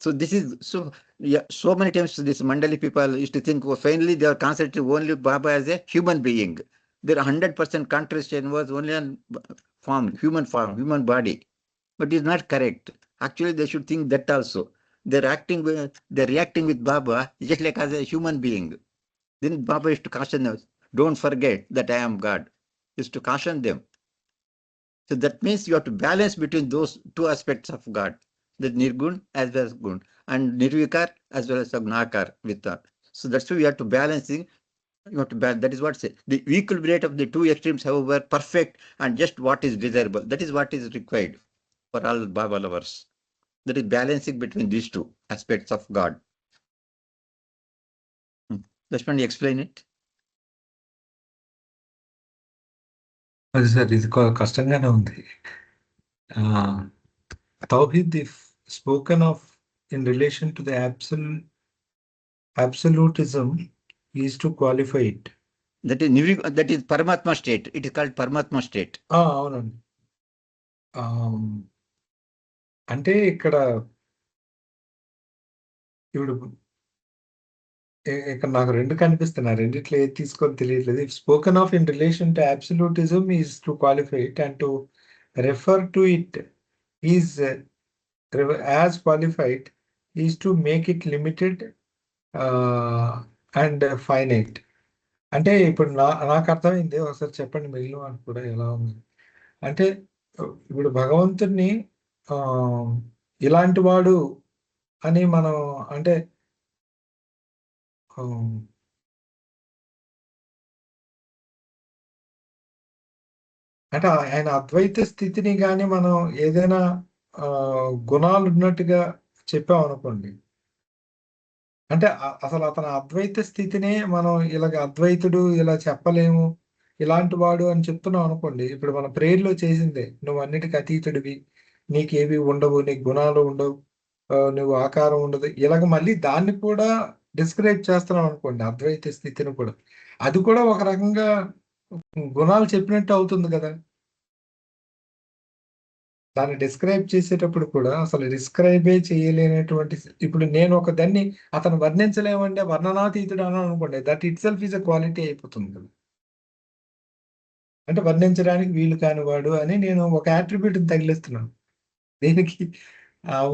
So this is so yeah. So many times this Mandali people used to think, finally they are concentrating only Baba as a human being. Their 100% concentration was only on form, human body. But it's not correct. Actually, they should think that also. They're reacting with Baba just like as a human being. Then Baba is to caution us, don't forget that I am God. Is to caution them. So that means you have to balance between those two aspects of God, the Nirgun as well as Gun, and Nirvikar as well as Agnakar with that. So that's why we have to balancing. You have to balance. That is what say the equilibrate of the two extremes, however, perfect and just what is desirable. That is what is required for all Baba lovers. That is balancing between these two aspects of God. Lakshman, explain it. అది sir ఇది కష్టంగానే ఉంది. Tawhid, if spoken of in relation to the absolutism, is to qualify it. That is Paramatma state. It is called Paramatma state. అవునండి. అంటే ఇక్కడ ఇప్పుడు ఇక్కడ నాకు రెండు కనిపిస్తున్నాయి. రెండిట్లో ఏది తీసుకొని తెలియట్లేదు. If spoken of in relation to absolutism is to qualify it and to refer to it is as qualified is to make it limited and finite. అంటే ఇప్పుడు నాకు అర్థమైంది. ఒకసారి చెప్పండి మిగిలిన వాటికి కూడా ఎలా ఉంది. అంటే ఇప్పుడు భగవంతుడిని ఇలాంటి వాడు అని మనం అంటే అంటే ఆయన అద్వైత స్థితిని కానీ మనం ఏదైనా గుణాలు ఉన్నట్టుగా చెప్పామనుకోండి, అంటే అసలు అతని అద్వైత స్థితినే మనం ఇలాగ అద్వైతుడు ఇలా చెప్పలేము, ఇలాంటి వాడు అని చెప్తున్నాం అనుకోండి. ఇప్పుడు మన ప్రేయర్లో చేసిందే, నువ్వు అన్నిటికీ అతీతుడివి, నీకేవి ఉండవు, నీకు గుణాలు ఉండవు, నువ్వు ఆకారం ఉండదు, ఇలాగ మళ్ళీ దాన్ని కూడా డిస్క్రైబ్ చేస్తున్నాం అనుకోండి, అద్వైత స్థితిని కూడా. అది కూడా ఒక రకంగా గుణాలు చెప్పినట్టు అవుతుంది కదా. దాన్ని డిస్క్రైబ్ చేసేటప్పుడు కూడా అసలు డిస్క్రైబే చేయలేనటువంటి, ఇప్పుడు నేను ఒక దాన్ని అతను వర్ణించలేమంటే వర్ణనాతీతుడు అని అనుకోండి, that it self is a quality అయిపోతుంది కదా. అంటే వర్ణించడానికి వీలు కానివాడు అని నేను ఒక యాట్రిబ్యూట్ తగిలిస్తున్నాను దీనికి,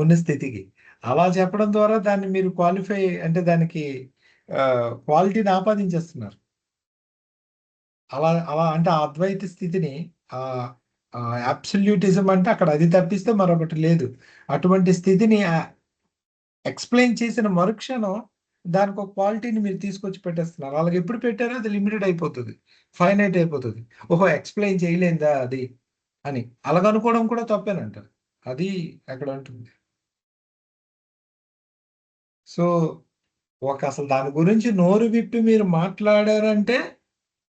ఉన్న స్థితికి. అలా చెప్పడం ద్వారా దాన్ని మీరు క్వాలిఫై అంటే దానికి క్వాలిటీని ఆపాదించేస్తున్నారు. అలా అలా అంటే ఆ అద్వైత స్థితిని అబ్సల్యూటిజం అంటే అక్కడ అది తప్పిస్తే మరొకటి లేదు. అటువంటి స్థితిని ఎక్స్ప్లెయిన్ చేసిన మరుక్షణం దానికి ఒక క్వాలిటీని మీరు తీసుకొచ్చి పెట్టేస్తున్నారు. అలాగే ఎప్పుడు పెట్టారో అది లిమిటెడ్ అయిపోతుంది, ఫైనైట్ అయిపోతుంది. ఓహో, ఎక్స్ప్లెయిన్ చేయలేదా అది అని అలాగనుకోవడం కూడా తప్పేనంట. అది అక్కడ ఉంటుంది. సో అసలు దాని గురించి నోరు విప్పి మీరు మాట్లాడారంటే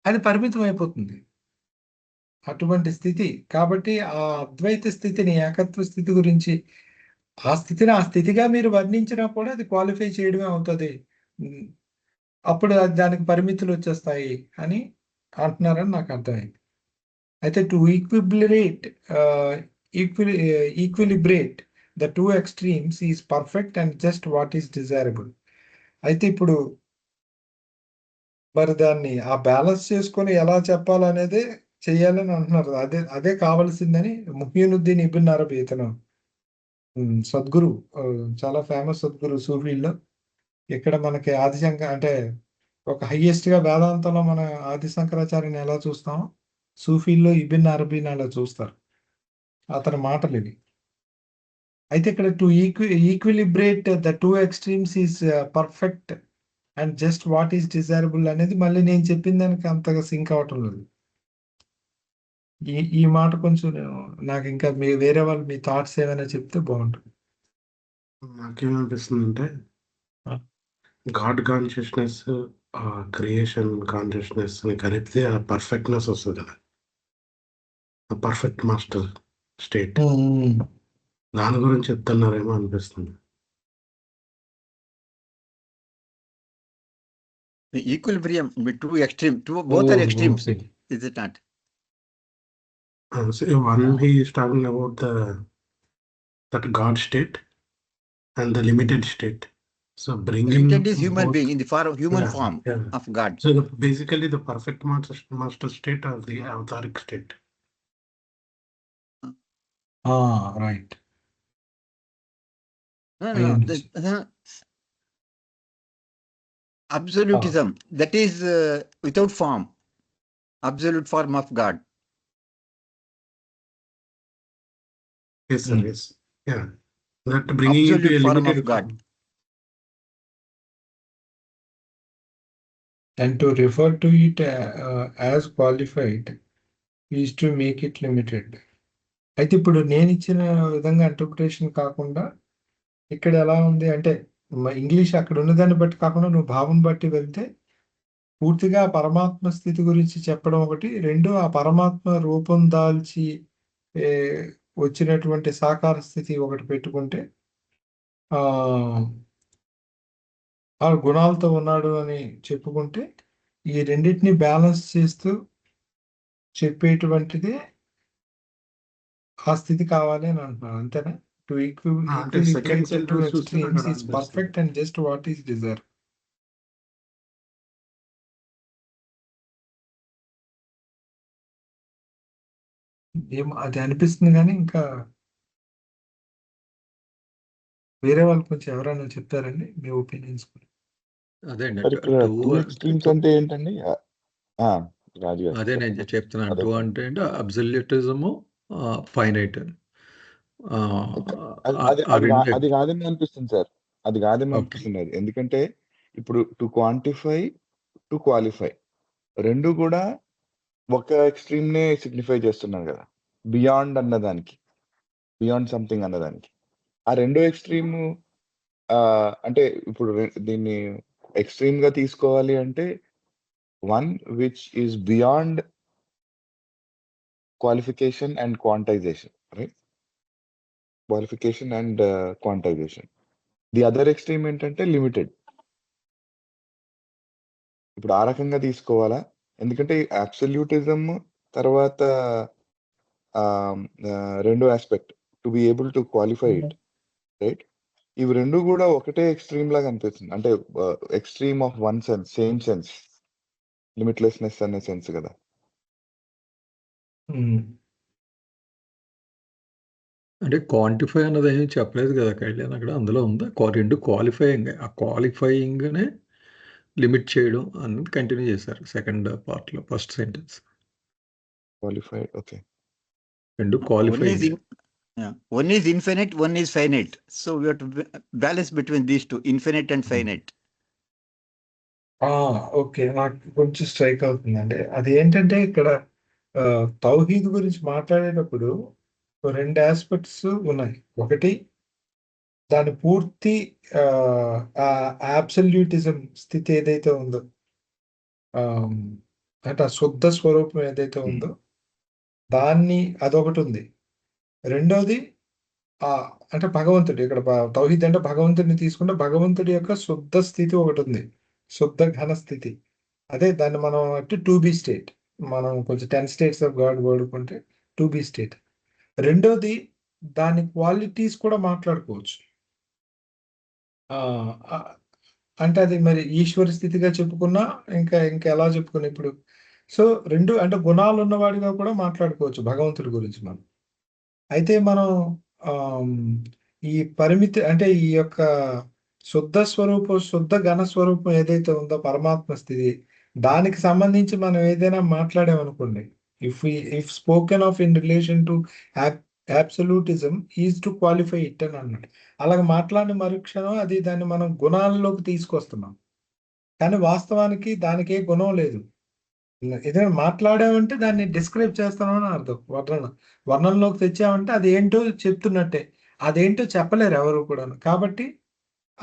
అది పరిమితం అయిపోతుంది, అటువంటి స్థితి. కాబట్టి ఆ అద్వైత స్థితిని, ఏకత్వ స్థితి గురించి ఆ స్థితిగా మీరు వర్ణించినా కూడా అది క్వాలిఫై చేయడమే అవుతుంది. అప్పుడు దానికి పరిమితులు వచ్చేస్తాయి అని అంటున్నారని నాకు అర్థమైంది. అయితే to equilibrate the two extremes is perfect and just what is desirable. అయితే ఇప్పుడు మరి దాన్ని ఆ బ్యాలెన్స్ చేసుకొని ఎలా చెప్పాలనేదే చెయ్యాలని అంటున్నారు. అదే కావాల్సిందని ముహ్యినుద్దీన్ ఇబ్న్ అరబీ, ఇతను సద్గురు, చాలా ఫేమస్ సద్గురు సూఫీల్లో. ఇక్కడ మనకి అంటే ఒక హైయెస్ట్ గా వేదాంతంలో మన ఆది శంకరాచార్యని ఎలా చూస్తామో సూఫీల్లో ఇబిన్ అరబీని అలా చూస్తారు. అతని మాటలు ఇవి. అయితే ఇక్కడ to equilibrate the two extremes is perfect and just what is desirable అనేది మళ్ళీ నేను చెప్పిన దానికి అంతగా సింక్ అవటం లేదు. ఈ మాట కొంచెం నాకు ఇంకా వేరే వాళ్ళు మీ థాట్స్ ఏమైనా చెప్తే బాగుంటుంది. నాకేమనిపిస్తుందంటే గాడ్ కాన్షియస్నెస్, క్రియేషన్ కాన్షియస్నెస్ ని కలిపితే ఆ పర్ఫెక్ట్నెస్ వస్తుంది కదా, ఆ పర్ఫెక్ట్ మాస్టర్ స్టేట్. దాని గురించి చెప్తున్నారేమో అనిపిస్తుంది. The equilibrium with two extreme, both are extremes, is it not? So one he is talking about that God state and the limited state. So bringing Limited is human both, being in the human yeah, form yeah. of God. So basically the perfect master state or the avataric state. Right. Absolutism, that is without form, absolute form of God. Yes, sir. Yes. Yeah. That bringing into Absolute a form limited of God. form. And to refer to it as qualified is to make it limited. అయితే ఇప్పుడు నేను ఇచ్చిన విధంగా interpretation కాకుండా ఇక్కడ ఎలా ఉంది అంటే ఇంగ్లీష్ అక్కడ ఉన్నదాన్ని బట్టి కాకుండా నువ్వు భావం బట్టి వెళ్తే పూర్తిగా పరమాత్మ స్థితి గురించి చెప్పడం ఒకటి, రెండు ఆ పరమాత్మ రూపం దాల్చి వచ్చినటువంటి సాకార స్థితి ఒకటి పెట్టుకుంటే ఆ గుణాలతో ఉన్నాడు అని చెప్పుకుంటే ఈ రెండింటిని బ్యాలెన్స్ చేస్తూ చెప్పేటువంటిదే ఆ స్థితి కావాలి అని అంటున్నాను, అంతేనా? To extremes is perfect and just what is Dzire. ఏం అది అనిపిస్తుంది కానీ ఇంకా వేరే వాళ్ళు కొంచెం ఎవరైనా చెప్తారండి మీ ఒపీనియన్స్? అదే అండి, టూ ఎక్స్ట్రీమ్స్ అంటే ఏంటండి? రాజు గారు అదే నేను చెప్తున్నాను. అదే టూ అంటే అబ్సల్యూటిజము, ఫైనైట్. అది కాదేమో అనిపిస్తుంది సార్, అది కాదేమో అనిపిస్తుంది. అది ఎందుకంటే ఇప్పుడు టు క్వాంటిఫై, టు క్వాలిఫై రెండు కూడా ఒక ఎక్స్ట్రీమ్ నే సిగ్నిఫై చేస్తున్నాను కదా, బియాండ్ అన్నదానికి, బియాండ్ సంథింగ్ అన్నదానికి. ఆ రెండో ఎక్స్ట్రీమ్ అంటే ఇప్పుడు దీన్ని ఎక్స్ట్రీమ్ గా తీసుకోవాలి అంటే one which is beyond qualification and quantization, right? Qualification and quantization. The other extreme ఏంటంటే లిమిటెడ్. ఇప్పుడు ఆ రకంగా తీసుకోవాలా? ఎందుకంటే అబ్సల్యూటిజం తర్వాత రెండో aspect to be able to qualify it, right? ఇవి రెండు కూడా ఒకటే ఎక్స్ట్రీమ్ లాగా అనిపిస్తుంది. అంటే extreme of one sense, same sense, limitlessness అనే సెన్స్ కదా. అంటే క్వాంటిఫై అన్నది ఏమి చెప్పలేదు కదా కళ్యాణ్, అక్కడ అందులో ఉందా? రెండు క్వాలిఫైయింగ్, ఆ క్వాలిఫైయింగ్నే లిమిట్ చేయడం అన్నది కంటిన్యూ చేశారు సెకండ్ పార్ట్లో, ఫస్ట్ సెంటెన్స్. Qualified, okay. రెండు qualifying. One is infinite, one is finite. So we have to balance between these two, infinite and finite. Okay, నాకు కొంచెం స్ట్రైక్ అవుతుందండి. అది ఏంటంటే ఇక్కడ తౌహీద్ గురించి మాట్లాడేటప్పుడు రెండు ఆస్పెక్ట్స్ ఉన్నాయి. ఒకటి దాని పూర్తి అబ్సల్యూటిజం స్థితి ఏదైతే ఉందో, అంటే ఆ శుద్ధ స్వరూపం ఏదైతే ఉందో దాన్ని, అదొకటి ఉంది. రెండోది అంటే భగవంతుడు, ఇక్కడ తౌహీద్ అంటే భగవంతుడిని తీసుకుంటే భగవంతుడి యొక్క శుద్ధ స్థితి ఒకటి ఉంది, శుద్ధ ఘన స్థితి. అదే దాన్ని మనం అంటే టు బి స్టేట్, మనం కొంచెం 10 స్టేట్స్ ఆఫ్ గాడ్ వాడుకుంటే టు బి స్టేట్. రెండోది దాని క్వాలిటీస్ కూడా మాట్లాడుకోవచ్చు. అంటే అది మరి ఈశ్వర స్థితిగా చెప్పుకున్నా ఇంకా ఎలా చెప్పుకున్నా ఇప్పుడు. సో రెండు అంటే గుణాలు ఉన్నవాడిగా కూడా మాట్లాడుకోవచ్చు భగవంతుడి గురించి మనం. అయితే మనం ఈ పరిమితి అంటే ఈ యొక్క శుద్ధ స్వరూపం, శుద్ధ ఘన స్వరూపం ఏదైతే ఉందో పరమాత్మ స్థితి, దానికి సంబంధించి మనం ఏదైనా మాట్లాడామనుకోండి, if spoken of in relation to absolutism is to qualify it అని అన్నాడు. అలాగ మాట్లాడిన మరుక్షణం అది దాన్ని మనం గుణాల్లోకి తీసుకొస్తున్నాం. కానీ వాస్తవానికి దానికి ఏ గుణం లేదు. ఏదైనా మాట్లాడామంటే దాన్ని డిస్క్రైబ్ చేస్తామని అర్థం. వర్ణంలోకి తెచ్చామంటే అది ఏంటో చెప్తున్నట్టే. అదేంటో చెప్పలేరు ఎవరు కూడాను. కాబట్టి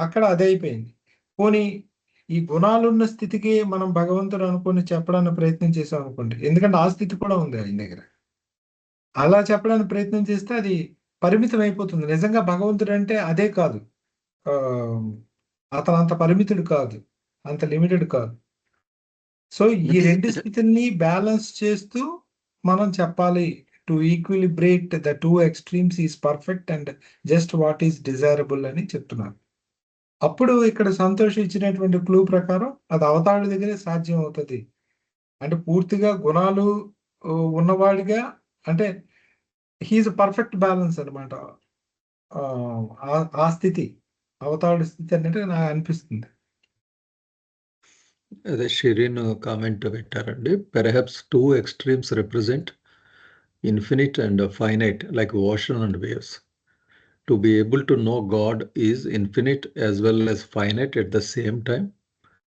అక్కడ అదే అయిపోయింది. పోనీ ఈ గుణాలున్న స్థితికి మనం భగవంతుడు అనుకుని చెప్పడానికి ప్రయత్నం చేసాం అనుకోండి. ఎందుకంటే ఆ స్థితి కూడా ఉంది ఆయన దగ్గర. అలా చెప్పడానికి ప్రయత్నం చేస్తే అది పరిమితం అయిపోతుంది. నిజంగా భగవంతుడు అంటే అదే కాదు. అతను అంత పరిమితుడు కాదు, అంత లిమిటెడ్ కాదు. సో ఈ రెండు స్థితుల్ని బ్యాలెన్స్ చేస్తూ మనం చెప్పాలి. To equilibrate the two extremes is perfect and just what is desirable అని చెప్తున్నారు. అప్పుడు ఇక్కడ సంతోష్ ఇచ్చినటువంటి క్లూ ప్రకారం అది అవతారుడి దగ్గరే సాధ్యం అవుతుంది. అంటే పూర్తిగా గుణాలు ఉన్నవాడిగా, అంటే హీఈస్ పర్ఫెక్ట్ బ్యాలెన్స్ అనమాట. ఆ స్థితి అవతారుడి స్థితి అనేది నాకు అనిపిస్తుంది. అదే షిరిన్ కామెంట్ పెట్టారండి. Perhaps two extremes represent infinite and finite like ocean and waves. To be able to know God is infinite as well as finite at the same time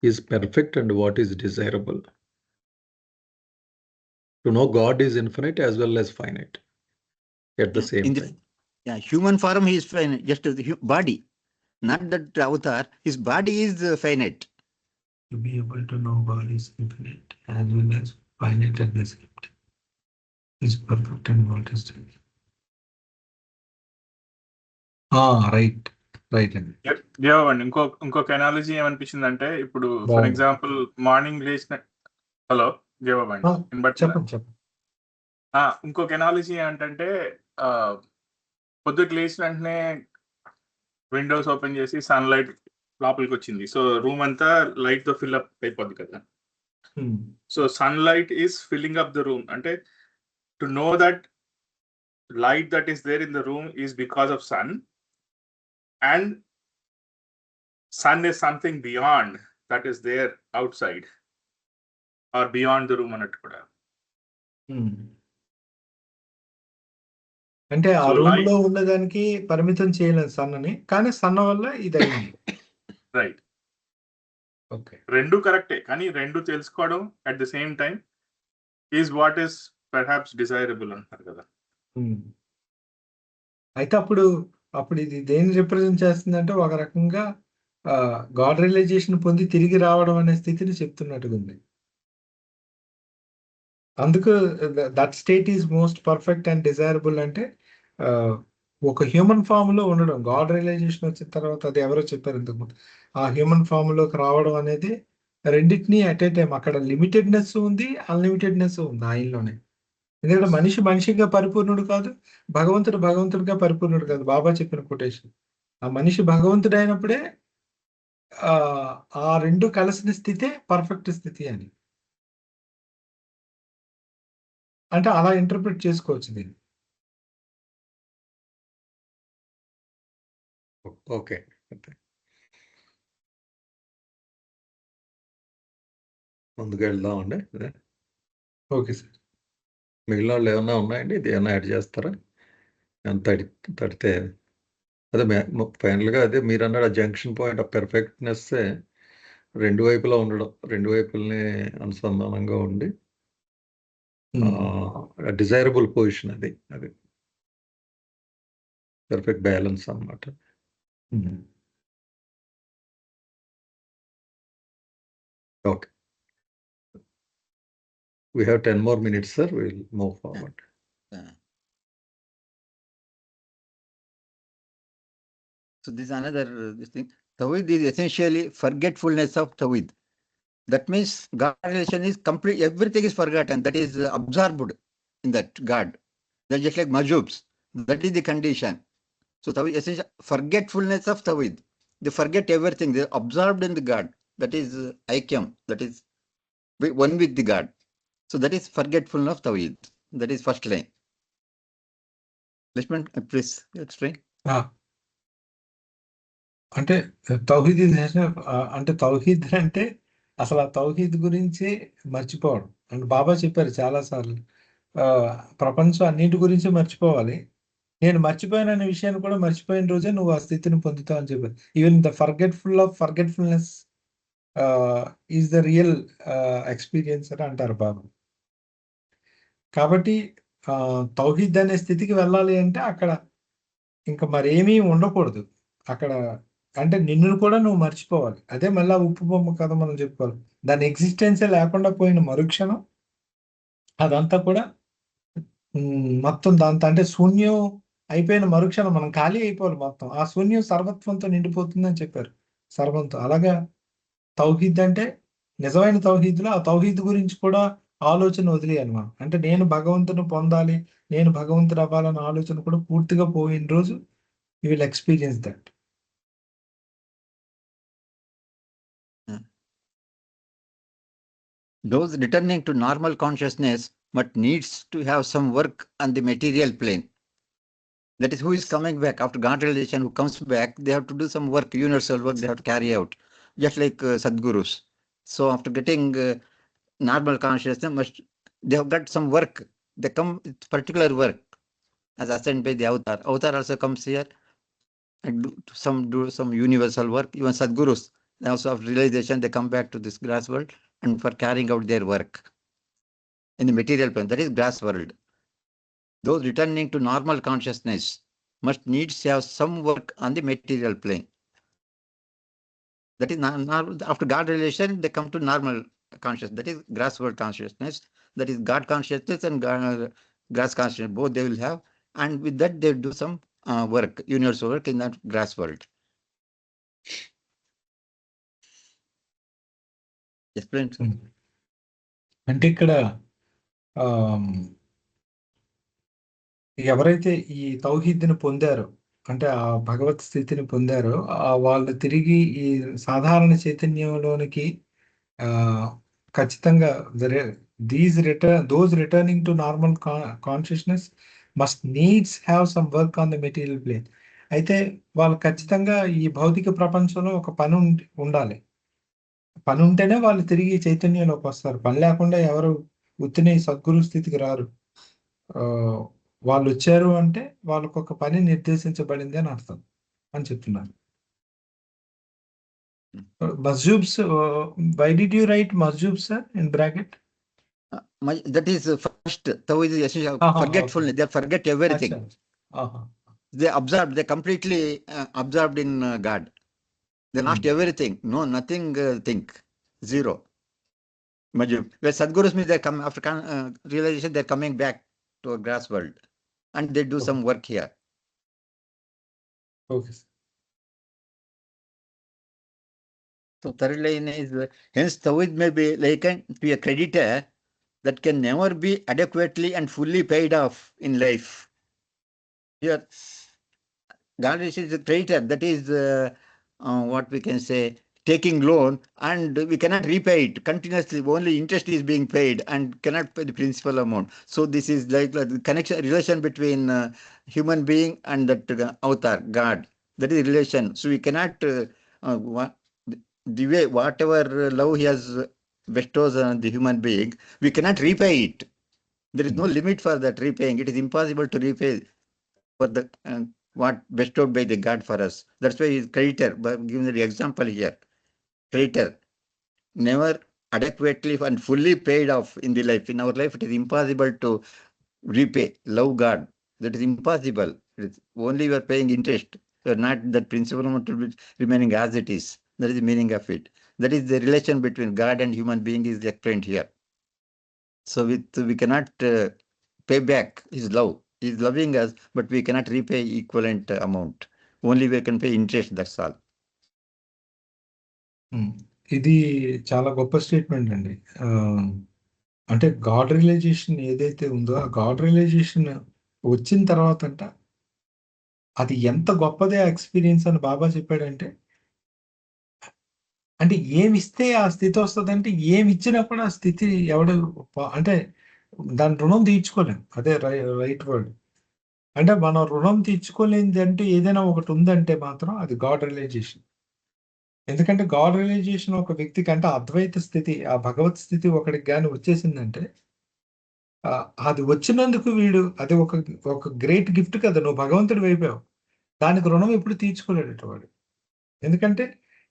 is perfect and what is desirable. To know God is infinite as well as finite at the same time. Yeah, human form he is finite, just the body, not that avatar. His body is finite. To be able to know God is infinite as well as finite at the same time is perfect and what is desirable. Right అండి. దేవండి ఇంకొక analogy ఏమనిపించింది అంటే, ఇప్పుడు for example morning లేచిన hello జవాబండి చెప్పండి. ఇంకొక ఎనాలజీ ఏంటంటే, పొద్దుకు లేచిన వెంటనే విండోస్ ఓపెన్ చేసి సన్ లైట్ లోపలికి వచ్చింది. సో రూమ్ అంతా లైట్ తో ఫిల్ అప్ అయిపోద్ది కదా. So sunlight is filling up the room. అంటే to know that light that is there in the room is because of sun. And sun is something beyond that is there outside or beyond the room అన్నట్టు కూడా. అంటే ఆ room లో ఉండడానికి పరిమితం చేయలేదు sun అని, కానీ సన్ వల్ల ఇది అయింది. రైట్. ఓకే, రెండు కరెక్టే, కానీ రెండు తెలుసుకోవడం at the same time is what is perhaps desirable అంటారు కదా. అయితే అప్పుడు ఇది దేన్ని రిప్రజెంట్ చేస్తుందంటే ఒక రకంగా గాడ్ రియలైజేషన్ పొంది తిరిగి రావడం అనే స్థితిని చెప్తున్నట్టుగా ఉంది. అందుకు that state is most perfect and desirable. అంటే ఒక హ్యూమన్ ఫామ్ లో ఉండడం, గాడ్ రియలైజేషన్ వచ్చిన తర్వాత అది ఎవరో చెప్పారు ఇంతకుముందు, ఆ హ్యూమన్ ఫామ్ లోకి రావడం అనేది రెండింటినీ అట్ ఏ టైం. అక్కడ లిమిటెడ్నెస్ ఉంది, అన్లిమిటెడ్నెస్ ఉంది ఆయనలోనే. ఎందుకంటే మనిషి మనిషిగా పరిపూర్ణుడు కాదు, భగవంతుడిగా పరిపూర్ణుడు కాదు. బాబా చెప్పిన కొటేషన్, ఆ మనిషి భగవంతుడు అయినప్పుడే ఆ రెండు కలిసిన స్థితే పర్ఫెక్ట్ స్థితి అని. అంటే అలా ఇంటర్ప్రిట్ చేసుకోవచ్చు దీన్ని. ఓకే, ముందుకు వెళ్దామండి. Okay sir. మిగిలిన వాళ్ళు ఏమన్నా ఉన్నాయండి? ఇది ఏమన్నా యాడ్ చేస్తారా? తడితే అదే ఫైనల్గా అదే మీరు అన్నాడు, ఆ జంక్షన్ పాయింట్ ఆఫ్ పెర్ఫెక్ట్నెస్ రెండు వైపులా ఉండడం, రెండు వైపుల్ని అనుసంధానంగా ఉండి డిజైరబుల్ పొజిషన్, అది పర్ఫెక్ట్ బ్యాలెన్స్ అన్నమాట. Okay, we have 10 more minutes, sir. We'll move forward. So this is another thing. Tawhid is essentially forgetfulness of Tawhid. That means God relation is complete. Everything is forgotten. That is absorbed in that God. They're just like majubs. That is the condition. So Tawhid essentially forgetfulness of Tawhid. They forget everything. They're absorbed in the God. That is Aikyam. That is one with the God. So that is forgetfulness of Tawhid. That is first line. Lishman, please explain. అంటే తౌహీద్ అంటే తౌహీద్ అంటే అసలు ఆ తౌహీద్ గురించి మర్చిపోవడం. అంటే బాబా చెప్పారు చాలాసార్లు, ప్రపంచం అన్నింటి గురించి మర్చిపోవాలి, నేను మర్చిపోయాను అనే విషయాన్ని కూడా మర్చిపోయిన రోజే నువ్వు ఆ స్థితిని పొందుతావు అని చెప్పారు. Even the forgetfulness is the real experience అని అంటారు బాబు. కాబట్టి తౌహీద్ అనే స్థితికి వెళ్ళాలి అంటే అక్కడ ఇంకా మరేమీ ఉండకూడదు. అక్కడ అంటే నిన్ను కూడా నువ్వు మర్చిపోవాలి. అదే మళ్ళా ఉప్పు బొమ్మ కథ మనం చెప్పుకోవాలి. దాని ఎగ్జిస్టెన్సే లేకుండా పోయిన మరుక్షణం అదంతా కూడా మొత్తం దాంతో అంటే శూన్యం అయిపోయిన మరుక్షణం మనం ఖాళీ అయిపోవాలి మొత్తం. ఆ శూన్యం సర్వత్వంతో నిండిపోతుందని చెప్పారు. సర్వంతో. అలాగా తౌహీద్ అంటే నిజమైన తౌహీద్‌లో ఆ తౌహీద్ గురించి కూడా ఆలోచన వదిలేయాలి మనం. అంటే నేను భగవంతుని పొందాలి, నేను భగవంతుడు అవ్వాలన్న ఆలోచన కూడా పూర్తిగా పోయిన రోజు you will experience that. Those returning to normal consciousness but needs to have some work on the material plane. That is, who is coming back after God realization, who comes back, they have to do some work, universal work they have to carry out, just like Sadgurus. So after getting normal consciousness, they have got some work. They come with particular work as assigned by the avatar. Avatar also comes here and do some universal work. Even Sadgurus, also after realization, they come back to this grass world and for carrying out their work in the material plane, that is grass world. Those returning to normal consciousness must needs have some work on the material plane. That is after God realization, they come to normal consciousness. That is grass world consciousness. That is God consciousness and grass consciousness. Both they will have, and with that they do some work, universal work in that grass world. Explain. అంటే ఇక్కడ ఎవరైతే ఈ తౌహీద్‌ని పొందారో, అంటే ఆ భగవత్ స్థితిని పొందారో, వాళ్ళు తిరిగి ఈ సాధారణ చైతన్యంలోనికి ఖచ్చితంగా those returning to normal consciousness must needs have some work on the material plane. అయితే వాళ్ళు ఖచ్చితంగా ఈ భౌతిక ప్రపంచంలో ఒక పని ఉండాలి. పని ఉంటేనే వాళ్ళు తిరిగి చైతన్యంలోకి వస్తారు. పని లేకుండా ఎవరు ఉత్తినే సద్గురు స్థితికి రారు. వాళ్ళు వచ్చారు అంటే వాళ్ళకు ఒక పని నిర్దేశించబడింది అని అర్థం అని చెప్తున్నారు. మస్జూబ్స్, వై డిడ్ యూ రైట్ మస్జూబ్స్ sir in bracket? That is first. Tawhid is essential. Forgetfulness. They forget everything. They absorbed. They completely absorbed in God. They lost everything. No, nothing. Think zero. Majub. Where Sadgurus means they come after realization. They're coming back to a grass world, and they do some work here. Okay. So third line is hence Tawhid may be likened to a creditor that can never be adequately and fully paid off in life. Here, God is a creditor, that is what we can say, taking loan, and we cannot repay it continuously. Only interest is being paid and cannot pay the principal amount. So this is like the connection, relation between human being and that avatar, God. That is relation. So we cannot, the way, whatever love he has bestows on the human being, we cannot repay it. There is no limit for that repaying. It is impossible to repay for the what bestowed by the God for us. That's why he is creditor. But giving the example here, creditor, never adequately and fully paid off in the life. In our life, it is impossible to repay. Love God. That is impossible. It is only you are paying interest. You are not that principal amount to be remaining as it is. That is the meaning of it. That is the relation between God and human being is explained here. So we cannot pay back his love. He is loving us, but we cannot repay equivalent amount. Only we can pay interest, that's all. ఇది చాలా గొప్ప statement అండి. అంటే God realization ఏదైతే ఉందో ఆ God realization వచ్చిన తర్వాత అంట అది ఎంత గొప్పదే ఎక్స్పీరియన్స్ అని బాబా చెప్పాడంటే, అంటే ఏమిస్తే ఆ స్థితి వస్తుందంటే ఏమి ఇచ్చినా కూడా ఆ స్థితి ఎవడు అంటే దాని రుణం తీర్చుకోలేం. అదే రైట్ వర్డ్. అంటే మనం రుణం తీర్చుకోలేనిది అంటే ఏదైనా ఒకటి ఉందంటే మాత్రం అది గాడ్ రియలైజేషన్. ఎందుకంటే గాడ్ రియలైజేషన్ ఒక వ్యక్తికి అంటే అద్వైత స్థితి, ఆ భగవత్ స్థితి ఒకడికి గాని వచ్చేసిందంటే అది వచ్చినందుకు వీడు అది ఒక ఒక గ్రేట్ గిఫ్ట్ కదా, నువ్వు భగవంతుడు అయిపోయావు. దానికి రుణం ఎప్పుడు తీర్చుకోలేడట వాడు. ఎందుకంటే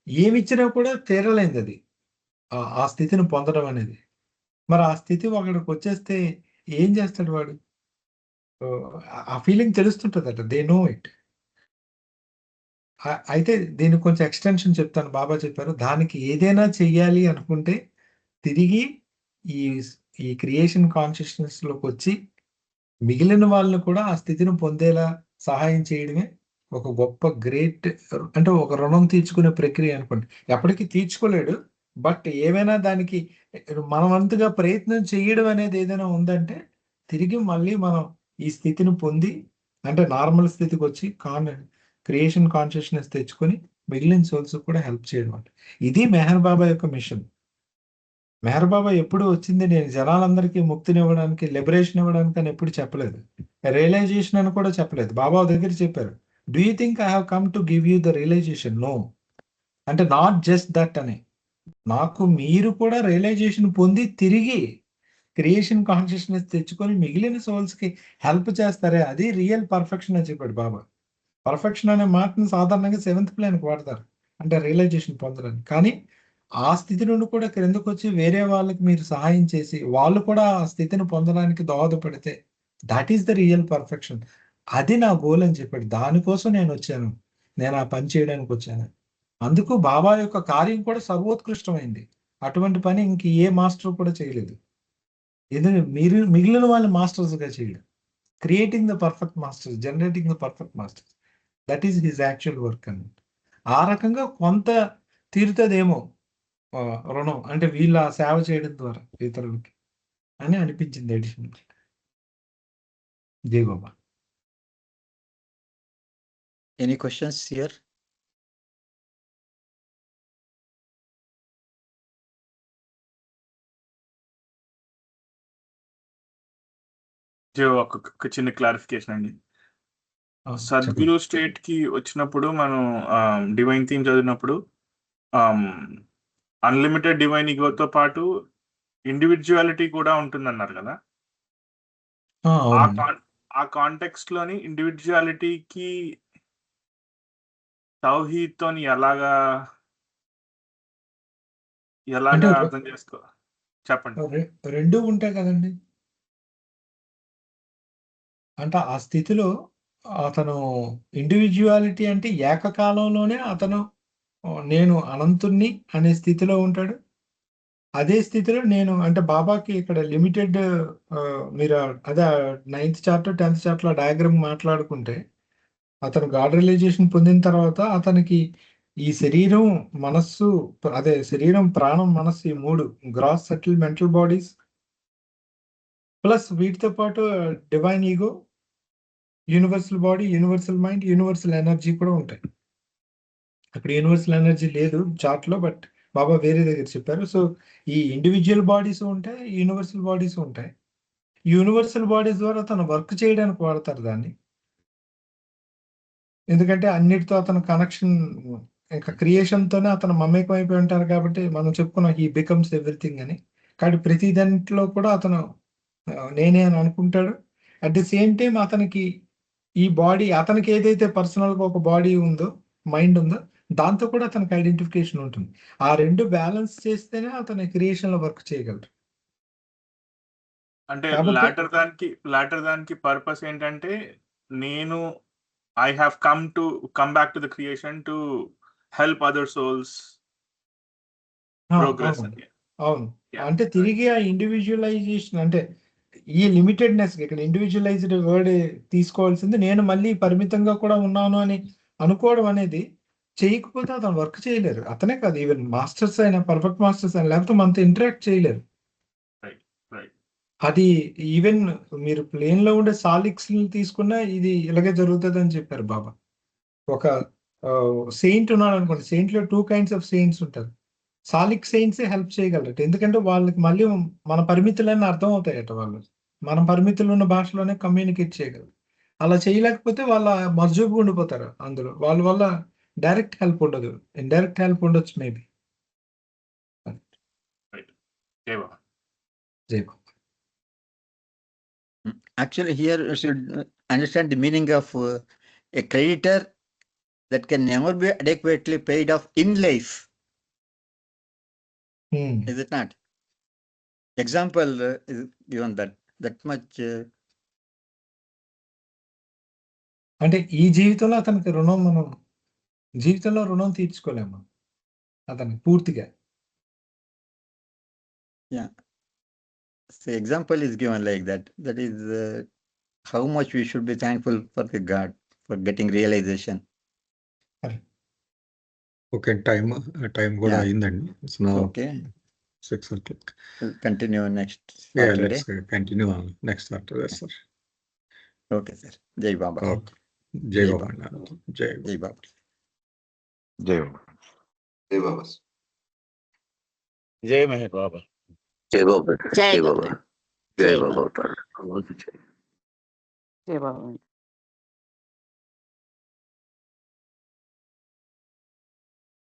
ఏమిచ్చినా కూడా తీరలేంది అది, ఆ స్థితిని పొందడం అనేది. మరి ఆ స్థితి ఒకడికి వచ్చేస్తే ఏం చేస్తాడు వాడు? ఆ ఫీలింగ్ తెలుస్తుంటదట, దే నో ఇట్. అయితే దీనికి కొంచెం ఎక్స్టెన్షన్ చెప్తాను. బాబా చెప్పారు, దానికి ఏదైనా చెయ్యాలి అనుకుంటే తిరిగి ఈ ఈ క్రియేషన్ కాన్షియస్నెస్ లోకి వచ్చి మిగిలిన వాళ్ళని కూడా ఆ స్థితిని పొందేలా సహాయం చేయడమే ఒక గొప్ప గ్రేట్, అంటే ఒక రుణం తీర్చుకునే ప్రక్రియ అనుకోండి. ఎప్పటికీ తీర్చుకోలేడు, బట్ ఏమైనా దానికి మనవంతుగా ప్రయత్నం చేయడం అనేది ఏదైనా ఉందంటే తిరిగి మళ్ళీ మనం ఈ స్థితిని పొంది, అంటే నార్మల్ స్థితికి వచ్చి క్రియేషన్ కాన్షియస్నెస్ తెచ్చుకొని మిగిలిన సోల్స్ కూడా హెల్ప్ చేయడం అంటే ఇది మెహర్ బాబా యొక్క మిషన్. మెహర్ బాబా ఎప్పుడు వచ్చింది నేను జనాలందరికీ ముక్తినివ్వడానికి, లిబరేషన్ ఇవ్వడానికి అని ఎప్పుడు చెప్పలేదు. రియలైజేషన్ అని కూడా చెప్పలేదు. బాబా దగ్గర చెప్పారు, do you think I have come to give you the realization? No, అంటే నాట్ జస్ట్ దట్ అని, నాకు మీరు కూడా రియలైజేషన్ పొంది తిరిగి క్రియేషన్ కాన్షియస్నెస్ తెచ్చుకొని మిగిలిన సోల్స్ కి హెల్ప్ చేస్తారే, అది రియల్ పర్ఫెక్షన్ అని చెప్పాడు బాబా. పర్ఫెక్షన్ అనే మాటను సాధారణంగా 7th ప్లాన్కి వాడతారు, అంటే రియలైజేషన్ పొందడానికి. కానీ ఆ స్థితి నుండి కూడా క్రిందకు వచ్చి వేరే వాళ్ళకి మీరు సహాయం చేసి వాళ్ళు కూడా ఆ స్థితిని పొందడానికి దోహదపడితే that is the real perfection. అది నా గోల్ అని చెప్పాడు. దానికోసం నేను వచ్చాను, నేను ఆ పని చేయడానికి వచ్చాను. అందుకు బాబా యొక్క కార్యం కూడా సర్వోత్కృష్టమైంది. అటువంటి పని ఇంక ఏ మాస్టర్ కూడా చేయలేదు. ఎందుకంటే మీరు మిగిలిన వాళ్ళని మాస్టర్స్గా చేయడం, creating the perfect masters, generating the perfect masters, that is his actual work అన్నమాట. ఆ రకంగా కొంత తీరుతుందేమో రుణం, అంటే వీళ్ళ సేవ చేయడం ద్వారా ఇతరులకి అని అనిపించింది ఎడిషన్. జై బాబా. Any questions here? ఒక చిన్న క్లారిఫికేషన్ అండి. సద్గురు స్టేట్ కి వచ్చినప్పుడు మనం డివైన్ థీమ్ చదివినప్పుడు అన్లిమిటెడ్ డివైన్ ఈగోతో పాటు ఇండివిజువాలిటీ కూడా ఉంటుందన్నారు కదా. ఆ కాంటెక్స్ట్ లోని ఇండివిజువాలిటీకి తౌహీద్ తోని ఎలాగా అర్థం చేసుకో, చెప్పండి. రెండు ఉంటాయి కదండి. అంటే ఆ స్థితిలో అతను ఇండివిజువాలిటీ అంటే ఏకకాలంలోనే అతను నేను అనంతుణ్ణి అనే స్థితిలో ఉంటాడు. అదే స్థితిలో నేను, అంటే బాబాకి ఇక్కడ లిమిటెడ్, మీరు అదే 9th chapter 10th chapter diagram మాట్లాడుకుంటే అతను గాడ్ రియలైజేషన్ పొందిన తర్వాత అతనికి ఈ శరీరం, మనస్సు, అదే శరీరం, ప్రాణం, మనస్సు, ఈ 3 gross, subtle, mental bodies plus వీటితో పాటు divine ego, universal body, universal mind, universal energy కూడా ఉంటాయి. అక్కడ యూనివర్సల్ ఎనర్జీ లేదు చార్ట్ లో, బట్ బాబా వేరే దగ్గర చెప్పారు. సో ఈ ఇండివిజువల్ బాడీస్ ఉంటాయి, యూనివర్సల్ బాడీస్ ఉంటాయి. యూనివర్సల్ బాడీస్ ద్వారా తను వర్క్ చేయడానికి వాడతారు దాన్ని, ఎందుకంటే అన్నిటితో అతను కనెక్షన్, ఇంకా క్రియేషన్ తోనే అతను మమేకం అయిపోయి ఉంటారు. కాబట్టి మనం చెప్పుకున్నాం హీ బికమ్స్ ఎవ్రీథింగ్ అని. కాబట్టి ప్రతి దాంట్లో కూడా అతను నేనే అని అనుకుంటాడు. అట్ ది సేమ్ టైం అతనికి ఈ బాడీ, అతనికి ఏదైతే పర్సనల్ గా ఒక బాడీ ఉందో, మైండ్ ఉందో, దాంతో కూడా అతనికి ఐడెంటిఫికేషన్ ఉంటుంది. ఆ రెండు బ్యాలెన్స్ చేస్తేనే అతని క్రియేషన్ లో వర్క్ చేయగలరు. అంటే లాటర్ దానికి పర్పస్ ఏంటంటే, నేను I have come back to the creation to help other souls progress. అవును, అంటే తిరిగి ఆ ఇండివిజువలైజేషన్, అంటే ఈ లిమిటెడ్నెస్, ఇక్కడ ఇండివిజువలైజ్డ్ వర్డ్ తీసుకోవాల్సింది, నేను మళ్ళీ పరిమితంగా కూడా ఉన్నాను అని అనుకోవడం అనేది చేయకపోతే అతను వర్క్ చేయలేరు. అతనే కాదు, ఈవెన్ మాస్టర్స్ అయినా, పర్ఫెక్ట్ మాస్టర్స్ అయినా, లేకపోతే మనతో ఇంటరాక్ట్ చేయలేరు. అది ఈవెన్ మీరు ప్లేన్ లో ఉండే సాలిక్స్ తీసుకున్నా ఇది ఇలాగే జరుగుతుంది అని చెప్పారు బాబా. ఒక సెయింట్ ఉన్నాడు అనుకోండి, సెయింట్ లో 2 kinds ఆఫ్ సెయింట్స్ ఉంటారు. సాలిక్ సెయింట్సే హెల్ప్ చేయగలరట, ఎందుకంటే వాళ్ళకి మళ్ళీ మన పరిమితులన్నీ అర్థం అవుతాయట. వాళ్ళు మన పరిమితులు ఉన్న భాషలోనే కమ్యూనికేట్ చేయగలరు. అలా చేయలేకపోతే వాళ్ళ మర్జూబు ఉండిపోతారు అందులో, వాళ్ళ వల్ల డైరెక్ట్ హెల్ప్ ఉండదు, ఇండైరెక్ట్ హెల్ప్ ఉండొచ్చు మేబీ. జై బాబా. Actually, here you should understand the meaning of a creditor that can never be adequately paid off in life. Is it not? Example is given that much. అంటే ఈ జీవితంలో అతనికి రుణం మనం జీవితంలో రుణం తీర్చుకోలేము అతనికి పూర్తిగా. So example is given like that. That is how much we should be thankful for the God for getting realization. Okay, time కూడా Yeah. అయిందండి. It's now Okay. 6 o'clock. We'll continue next Yeah, Saturday. let's continue on next Saturday, sir. Okay, sir. Jai Baba. Okay. Jai Jai Baba. Jai Baba. Jai Baba. జై బాబా. జై బాబా. జై మహేష్ బాబా. జై బాబా. జై జై బాబా. బాబా. జై జై బాబా. బాబా. జై బాబా.